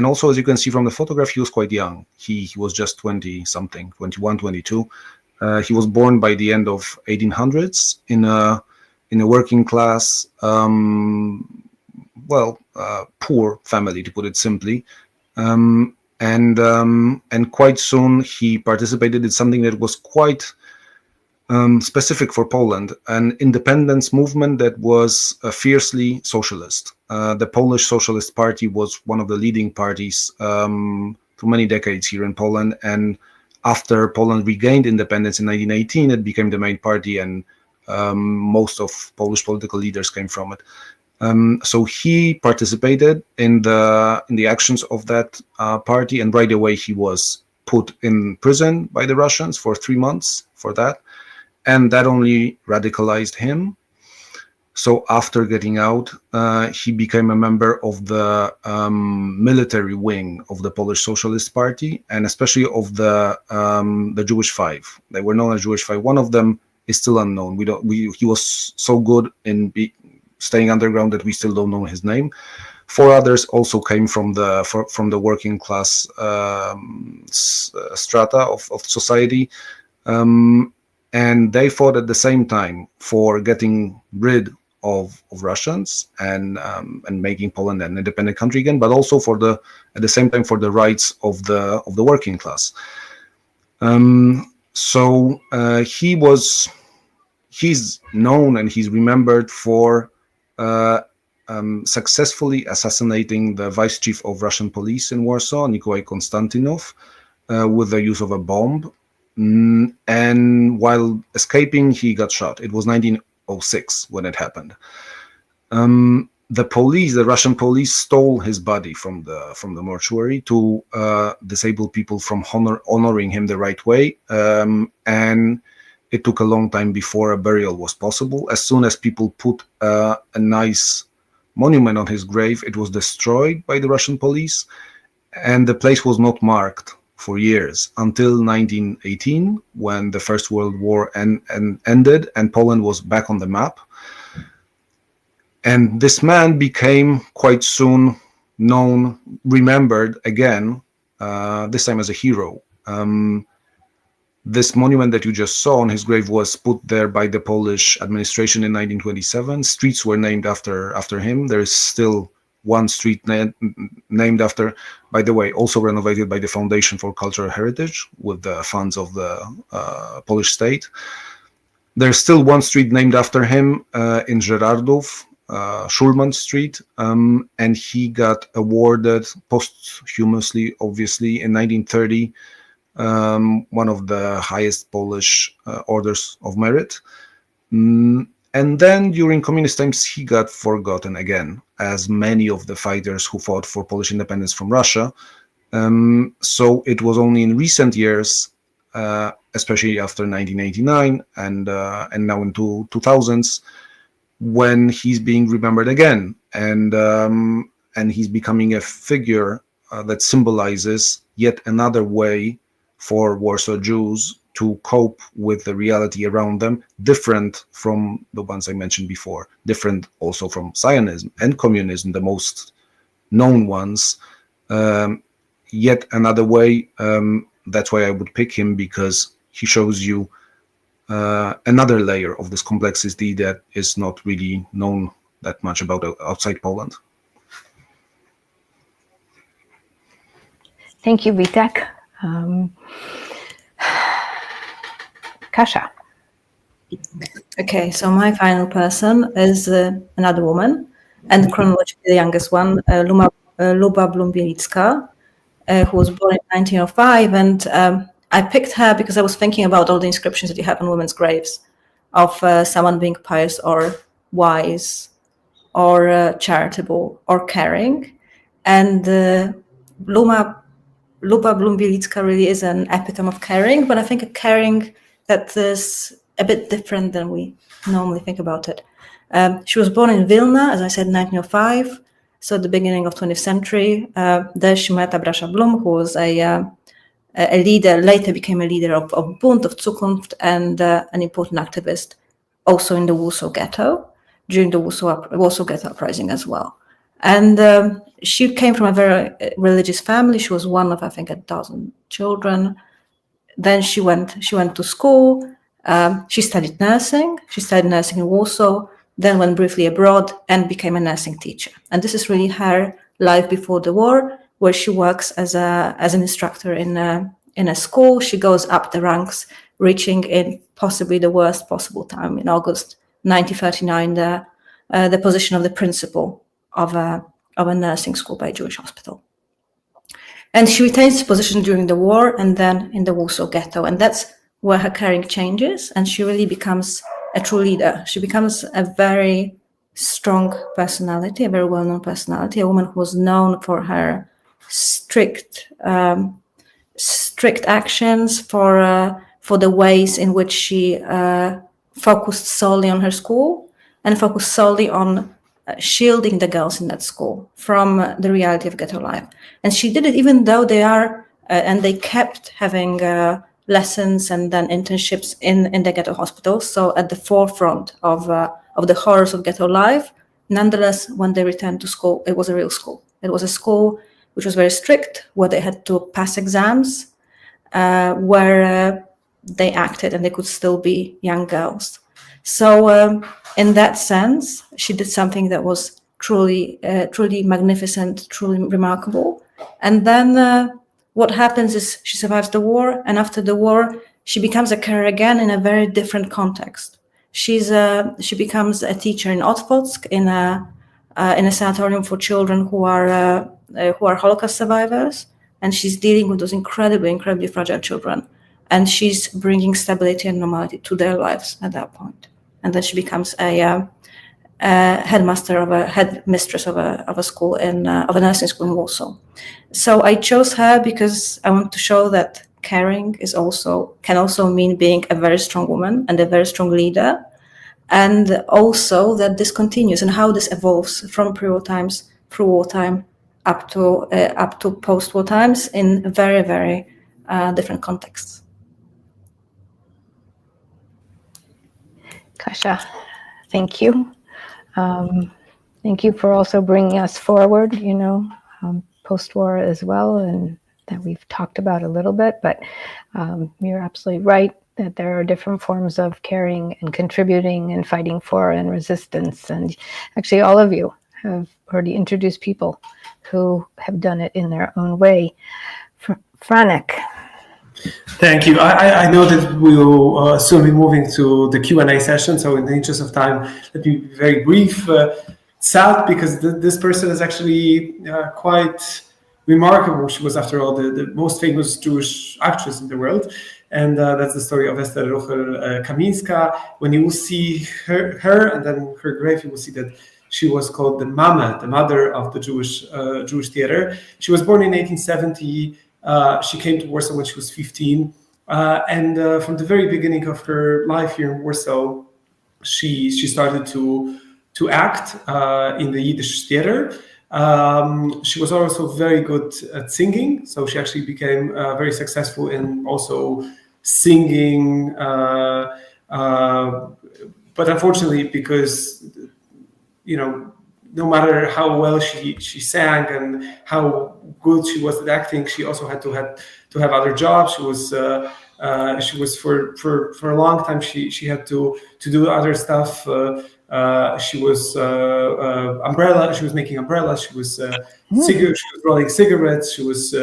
also, as you can see from the photograph, he was quite young. He was just 20 something, 21, 22. He was born by the end of 1800s in a working class, poor family, to put it simply. And quite soon he participated in something that was quite specific for Poland, an independence movement that was fiercely socialist. The Polish Socialist Party was one of the leading parties for many decades here in Poland, and after Poland regained independence in 1918, it became the main party, and most of Polish political leaders came from it. So he participated in the actions of that party, and right away he was put in prison by the Russians for 3 months for that. And that only radicalized him. So after getting out, he became a member of the military wing of the Polish Socialist Party, and especially of the Jewish Five. They were known as Jewish Five. One of them is still unknown. He was so good in staying underground that we still don't know his name. 4 others also came from the working class strata of society. And they fought at the same time for getting rid of Russians and making Poland an independent country again, but also at the same time for the rights of the working class. So he's known and he's remembered for successfully assassinating the vice chief of Russian police in Warsaw, Nikolai Konstantinov, with the use of a bomb. And while escaping, he got shot. It was 1906 when it happened. The Russian police stole his body from the mortuary to disable people from honoring him the right way. And it took a long time before a burial was possible. As soon as people put a nice monument on his grave, it was destroyed by the Russian police, and the place was not marked for years until 1918, when the First World War ended and Poland was back on the map. And this man became quite soon known, remembered again, this time as a hero. This monument that you just saw on his grave was put there by the Polish administration in 1927. Streets were named after him. There is still one street named after, by the way, also renovated by the Foundation for Cultural Heritage with the funds of the Polish state. There's still one street named after him in Żerardów, Schulman Street, and he got awarded posthumously, obviously, in 1930, one of the highest Polish orders of merit. And then during communist times, he got forgotten again, as many of the fighters who fought for Polish independence from Russia. So it was only in recent years, especially after 1989 and now in 2000s, when he's being remembered again, and he's becoming a figure that symbolizes yet another way for Warsaw Jews to cope with the reality around them, different from the ones I mentioned before, different also from Zionism and communism, the most known ones. Yet another way. That's why I would pick him, because he shows you another layer of this complexity that is not really known that much about outside Poland. Thank you, Witek. Kasia. Okay, so my final person is another woman, and chronologically the youngest one, Luba Blumbielitzka, who was born in 1905. And I picked her because I was thinking about all the inscriptions that you have on women's graves of someone being pious or wise or charitable or caring. And Luba Blumbielitzka really is an epitome of caring, but I think a caring that is a bit different than we normally think about it. She was born in Vilna, as I said, in 1905, so at the beginning of 20th century. There she met Abrasha Blum, who was a leader, later became a leader of Bund, of Zukunft, and an important activist also in the Warsaw Ghetto, during the Warsaw Ghetto uprising as well. And she came from a very religious family. She was one of, I think, 1,000 children. Then she went to school. She studied nursing. She studied nursing in Warsaw, then went briefly abroad and became a nursing teacher. And this is really her life before the war, where she works as an instructor in a school. She goes up the ranks, reaching in possibly the worst possible time in August 1939 the position of the principal of a nursing school by a Jewish hospital. And she retains this position during the war and then in the Warsaw Ghetto. And that's where her caring changes, and she really becomes a true leader. She becomes a very strong personality, a very well-known personality, a woman who was known for her strict actions, for the ways in which she focused solely on her school and focused solely on shielding the girls in that school from the reality of ghetto life. And she did it even though they kept having lessons and then internships in the ghetto hospitals, so at the forefront of the horrors of ghetto life. Nonetheless, when they returned to school, it was a real school. It was a school which was very strict, where they had to pass exams, where they acted and they could still be young girls. So in that sense, she did something that was truly magnificent, truly remarkable. And then what happens is she survives the war, and after the war, she becomes a carer again in a very different context. She becomes a teacher in Otwock, in a sanatorium for children who are Holocaust survivors, and she's dealing with those incredibly fragile children, and she's bringing stability and normality to their lives at that point. And then she becomes a headmistress of a school of a nursing school in Warsaw. So I chose her because I want to show that caring can also mean being a very strong woman and a very strong leader, and also that this continues and how this evolves from pre-war times through wartime up to post-war times in very, very different contexts. Kasia, thank you. Thank you for also bringing us forward, post-war as well, and that we've talked about a little bit, but you're absolutely right that there are different forms of caring and contributing and fighting for and resistance. And actually all of you have already introduced people who have done it in their own way. Franek. Thank you. I know that we'll soon be moving to the Q&A session, so in the interest of time, let me be very brief. Sad because this person is actually quite remarkable. She was, after all, the most famous Jewish actress in the world, and that's the story of Esther Rochel Kaminska. When you will see her and then her grave, you will see that she was called the Mama, the mother of the Jewish theater. She was born in 1870. She came to Warsaw when she was 15, and from the very beginning of her life here in Warsaw, she started to act in the Yiddish theater. She was also very good at singing, so she actually became very successful in also singing. But unfortunately, because no matter how well she sang and how good she was at acting, she also had to have other jobs. She was for a long time she had to do other stuff. She was she was making umbrellas. She was she was rolling cigarettes. She was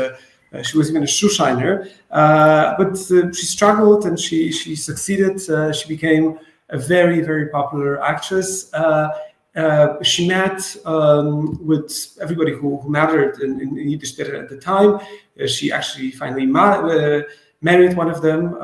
even a shoe shiner. But she struggled and she succeeded. She became a very, very popular actress. She met with everybody who mattered in Yiddish theater at the time. She actually finally married one of them,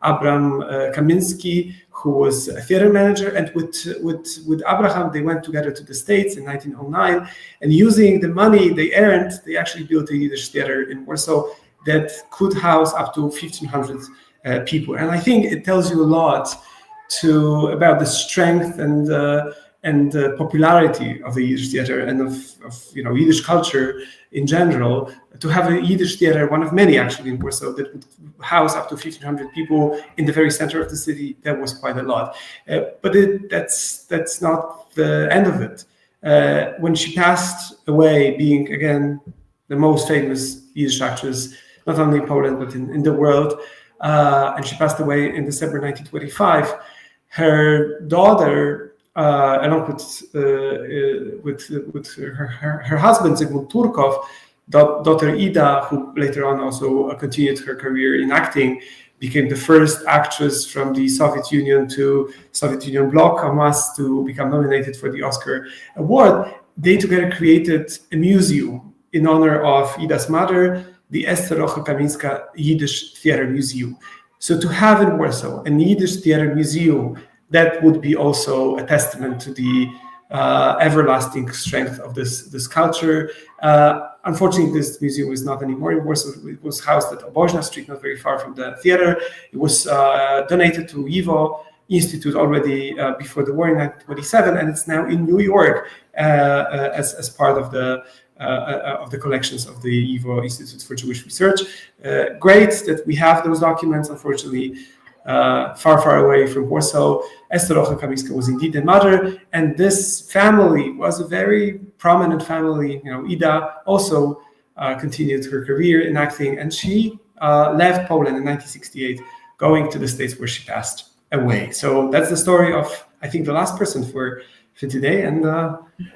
Abram Kaminsky, who was a theater manager. And with Abraham, they went together to the States in 1909. And using the money they earned, they actually built a Yiddish theater in Warsaw that could house up to 1,500 people. And I think it tells you a lot about the strength and popularity of the Yiddish theater and of Yiddish culture in general. To have a Yiddish theater, one of many actually in Warsaw, that would house up to 1,500 people in the very center of the city, that was quite a lot. But that's not the end of it. When she passed away, being again the most famous Yiddish actress, not only in Poland but in the world, and she passed away in December 1925. Her daughter, along with her husband Zygmunt Turkow, daughter Ida, who later on also continued her career in acting, became the first actress from the Soviet Union bloc en masse to become nominated for the Oscar award. They together created a museum in honor of Ida's mother, the Esther Rochel Kaminska Yiddish Theater Museum. So to have in Warsaw a Yiddish theater museum, that would be also a testament to the everlasting strength of this culture. Unfortunately, this museum is not anymore in Warsaw. It was housed at Okopowa Street, not very far from the theater. It was donated to YIVO Institute already before the war in 1927, and it's now in New York as part of the collections of the YIVO Institute for Jewish Research. Great that we have those documents. Unfortunately, far away from Warsaw. Esther Rochel Kaminska was indeed the mother, and this family was a very prominent family. Ida also continued her career in acting, and she left Poland in 1968, going to the States where she passed away. So that's the story of, I think, the last person for today. And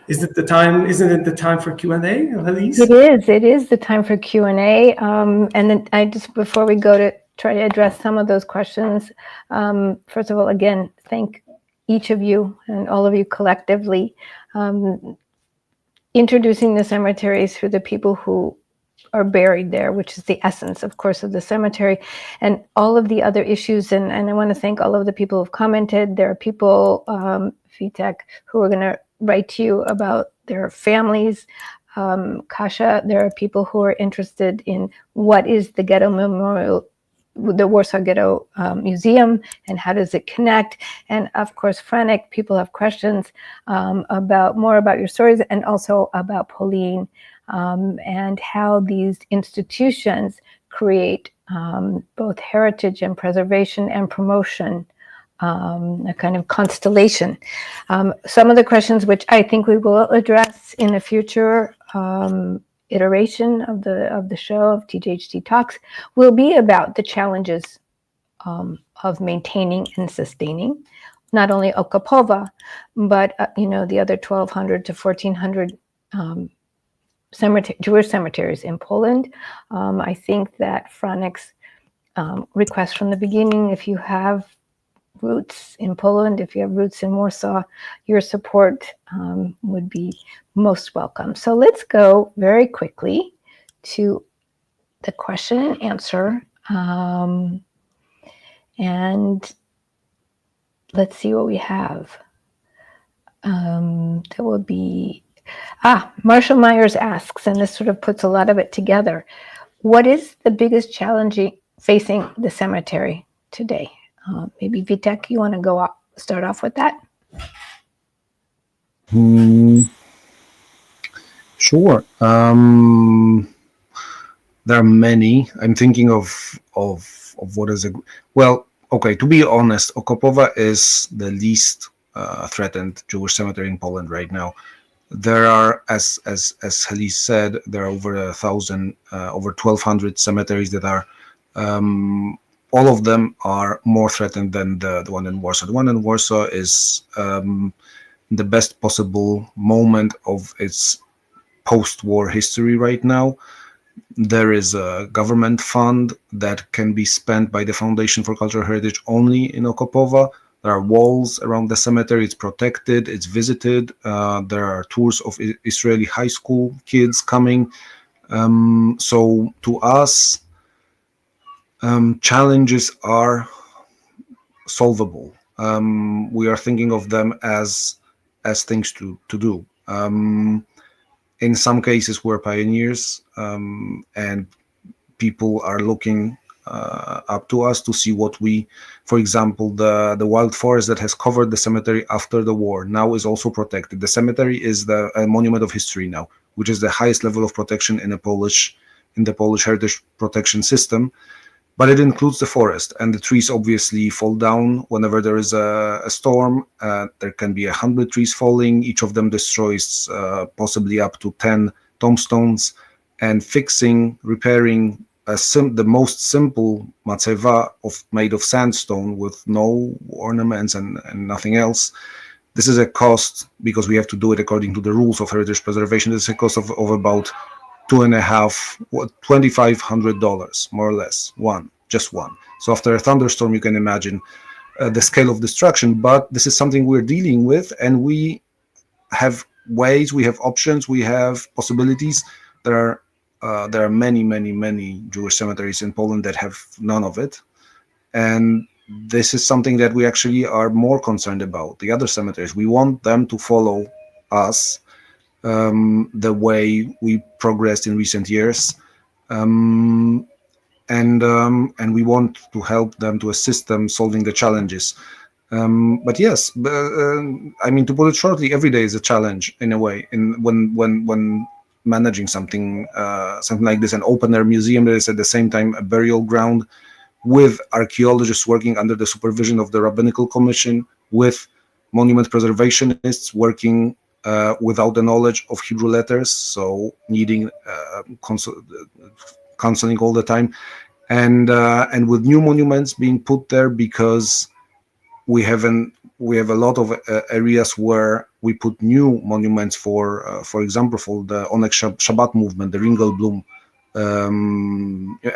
isn't it the time for Q&A, Elise? It is the time for Q&A. And then before we go to try to address some of those questions, first of all, again, thank each of you and all of you collectively, introducing the cemeteries for the people who are buried there, which is the essence, of course, of the cemetery, and all of the other issues. And I want to thank all of the people who've commented. There are people, Vitek, who are going to write to you about their families. Kasia, there are people who are interested in what is the Ghetto Memorial, the Warsaw Ghetto Museum, and how does it connect? And of course, Franek, people have questions more about your stories, and also about Pauline, and how these institutions create both heritage and preservation and promotion, a kind of constellation. Some of the questions which I think we will address in a future iteration of the show of TJHTalks will be about the challenges of maintaining and sustaining not only Okopowa, but the other 1,200 to 1,400 Jewish cemeteries in Poland. I think that Franek's request from the beginning, if you have roots in Poland, if you have roots in Warsaw, your support would be most welcome. So let's go very quickly to the question and answer. And let's see what we have. There will be, Marshall Myers asks, and this sort of puts a lot of it together. What is the biggest challenge facing the cemetery today? Maybe Vitek, you want to start off with that? Sure. There are many. I'm thinking of what is okay. To be honest, Okopowa is the least threatened Jewish cemetery in Poland right now. There are, as Heli said, there are over 1,000, over 1,200 cemeteries that are. All of them are more threatened than the one in Warsaw. The one in Warsaw is the best possible moment of its post-war history right now. There is a government fund that can be spent by the Foundation for Cultural Heritage only in Okopowa. There are walls around the cemetery. It's protected. It's visited. There are tours of Israeli high school kids coming. So to us, challenges are solvable. We are thinking of them as things to do. In some cases, we're pioneers, and people are looking up to us to see what we, for example, the wild forest that has covered the cemetery after the war now is also protected. The cemetery is a monument of history now, which is the highest level of protection in the Polish heritage protection system. But it includes the forest, and the trees obviously fall down whenever there is a storm. There can be 100 trees falling. Each of them destroys possibly up to 10 tombstones. And fixing, repairing the most simple matzevot made of sandstone with no ornaments and nothing else. This is a cost, because we have to do it according to the rules of heritage preservation. This is a cost of about $2,500, more or less, just one. So after a thunderstorm, you can imagine the scale of destruction. But this is something we're dealing with, and we have ways, we have options, we have possibilities. There are many Jewish cemeteries in Poland that have none of it, and this is something that we actually are more concerned about. The other cemeteries, we want them to follow us the way we progressed in recent years, and we want to help them, to assist them solving the challenges. But yes, I mean, to put it shortly, every day is a challenge in a way. When managing something like this, an open-air museum that is at the same time a burial ground, with archaeologists working under the supervision of the Rabbinical Commission, with monument preservationists working without the knowledge of Hebrew letters, so needing counseling all the time, and with new monuments being put there, because we have a lot of areas where we put new monuments for example, for the Onek Shabbat movement, the Ringelblum,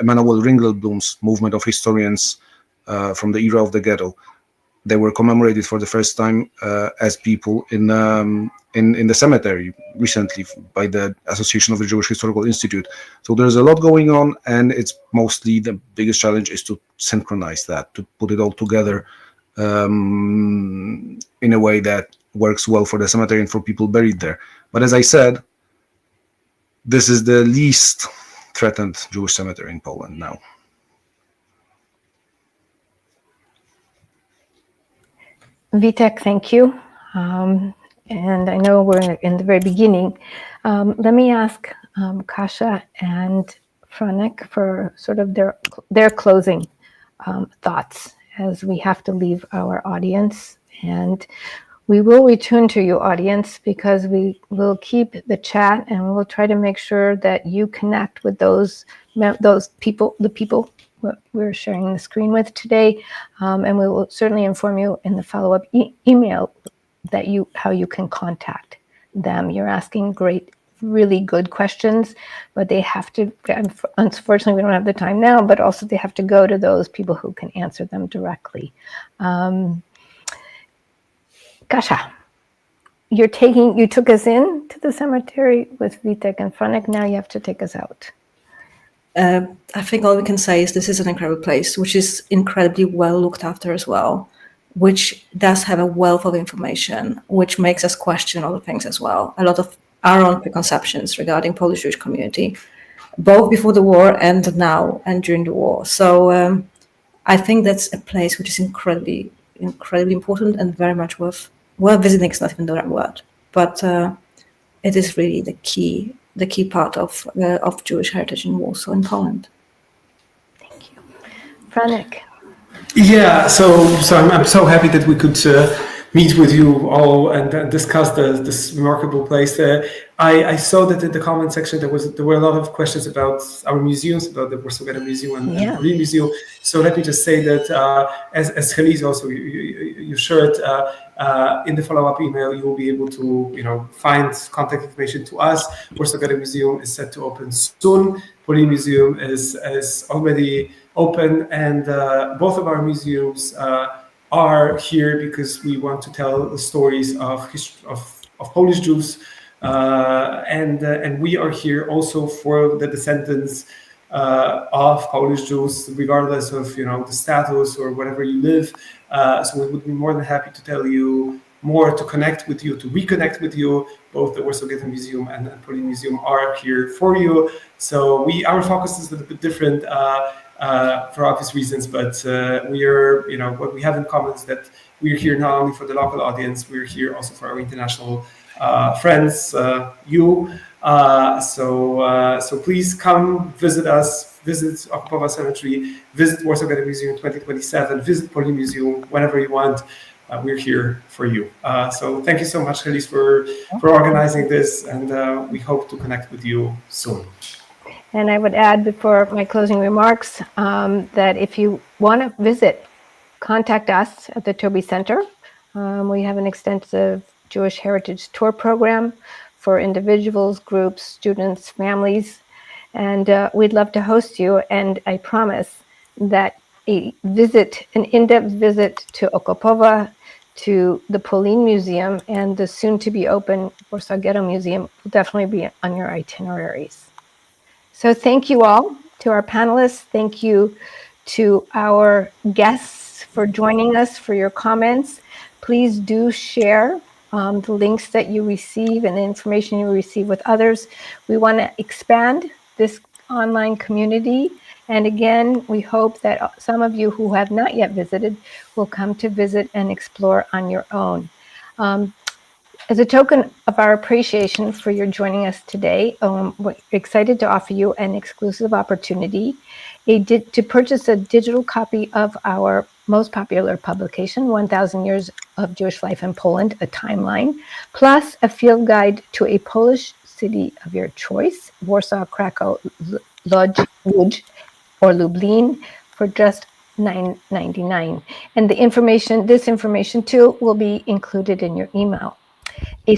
Emanuel Ringelblum's movement of historians from the era of the ghetto. They were commemorated for the first time as people in the cemetery recently by the Association of the Jewish Historical Institute. So there's a lot going on, and it's mostly, the biggest challenge is to synchronize that, to put it all together in a way that works well for the cemetery and for people buried there. But as I said, this is the least threatened Jewish cemetery in Poland now. Vitek, thank you. And I know we're in the very beginning. Let me ask Kasia and Franek for sort of their closing thoughts, as we have to leave our audience. And we will return to you, audience, because we will keep the chat, and we will try to make sure that you connect with those people, the people we're sharing the screen with today, and we will certainly inform you in the follow-up email that how you can contact them. You're asking great really good questions, but they have to, unfortunately, we don't have the time now, but also they have to go to those people who can answer them directly. Kasia, you took us in to the cemetery with Vitek and Franek. Now you have to take us out. I think all we can say is this is an incredible place, which is incredibly well looked after as well, which does have a wealth of information, which makes us question other things as well. A lot of our own preconceptions regarding Polish Jewish community, both before the war and now and during the war. So I think that's a place which is incredibly important and very much worth visiting. It's not even the right word, but it is really the key part of Jewish heritage in Warsaw in Poland. Thank you. Franek. Yeah, so I'm so happy that we could meet with you all and discuss this remarkable place. I saw that in the comment section there were a lot of questions about our museums, about the Warsaw Museum and Polin Museum. So let me just say that as Helise also you shared in the follow-up email, you will be able to find contact information to us. Warsaw Museum is set to open soon. Polin Museum is already open, and both of our museums are here because we want to tell the stories of Polish Jews, and we are here also for the descendants of Polish Jews, regardless of the status or whatever you live. So we would be more than happy to tell you more, to connect with you, to reconnect with you. Both the Warsaw Ghetto Museum and Polin Museum are here for you. So our focus is a little bit different. For obvious reasons, but we are, what we have in common is that we're here not only for the local audience, we're here also for our international friends, you. So please come visit us, visit Okopowa Cemetery, visit Warsaw Ghetto Museum 2027, visit Polin Museum, whenever you want. We're here for you. So thank you so much, Helise, for organizing this, and we hope to connect with you soon. And I would add before my closing remarks that if you want to visit, contact us at the Taube Center. We have an extensive Jewish heritage tour program for individuals, groups, students, families, and we'd love to host you. And I promise that an in-depth visit to Okopowa, to the Polin Museum, and the soon-to-be open Warsaw Ghetto Museum will definitely be on your itineraries. So thank you all to our panelists. Thank you to our guests for joining us, for your comments. Please do share the links that you receive and the information you receive with others. We want to expand this online community. And again, we hope that some of you who have not yet visited will come to visit and explore on your own. As a token of our appreciation for your joining us today, we're excited to offer you an exclusive opportunity to purchase a digital copy of our most popular publication, 1,000 Years of Jewish Life in Poland, a timeline, plus a field guide to a Polish city of your choice, Warsaw, Krakow, Łódź, or Lublin, for just $9.99. And this information too will be included in your email. A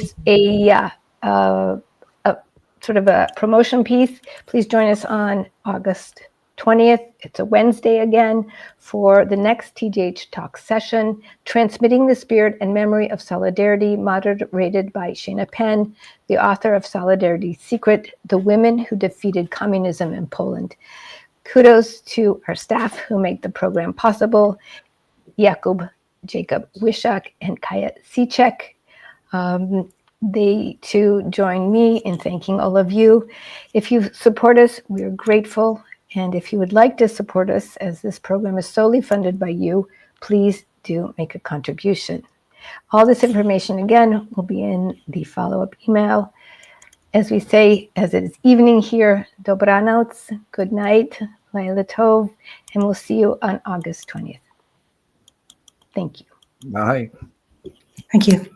sort of a promotion piece. Please join us on August 20th. It's a Wednesday again for the next TJHTalks session, Transmitting the Spirit and Memory of Solidarity, moderated by Shana Penn, the author of Solidarity's Secret, The Women Who Defeated Communism in Poland. Kudos to our staff who make the program possible, Jacob Wishak and Kaya Sicek. They too join me in thanking all of you. If you support us, we are grateful. And if you would like to support us, as this program is solely funded by you, please do make a contribution. All this information, again, will be in the follow-up email. As we say, as it is evening here, dobranoc, good night, Laila Tov, and we'll see you on August 20th. Thank you. Bye. Thank you.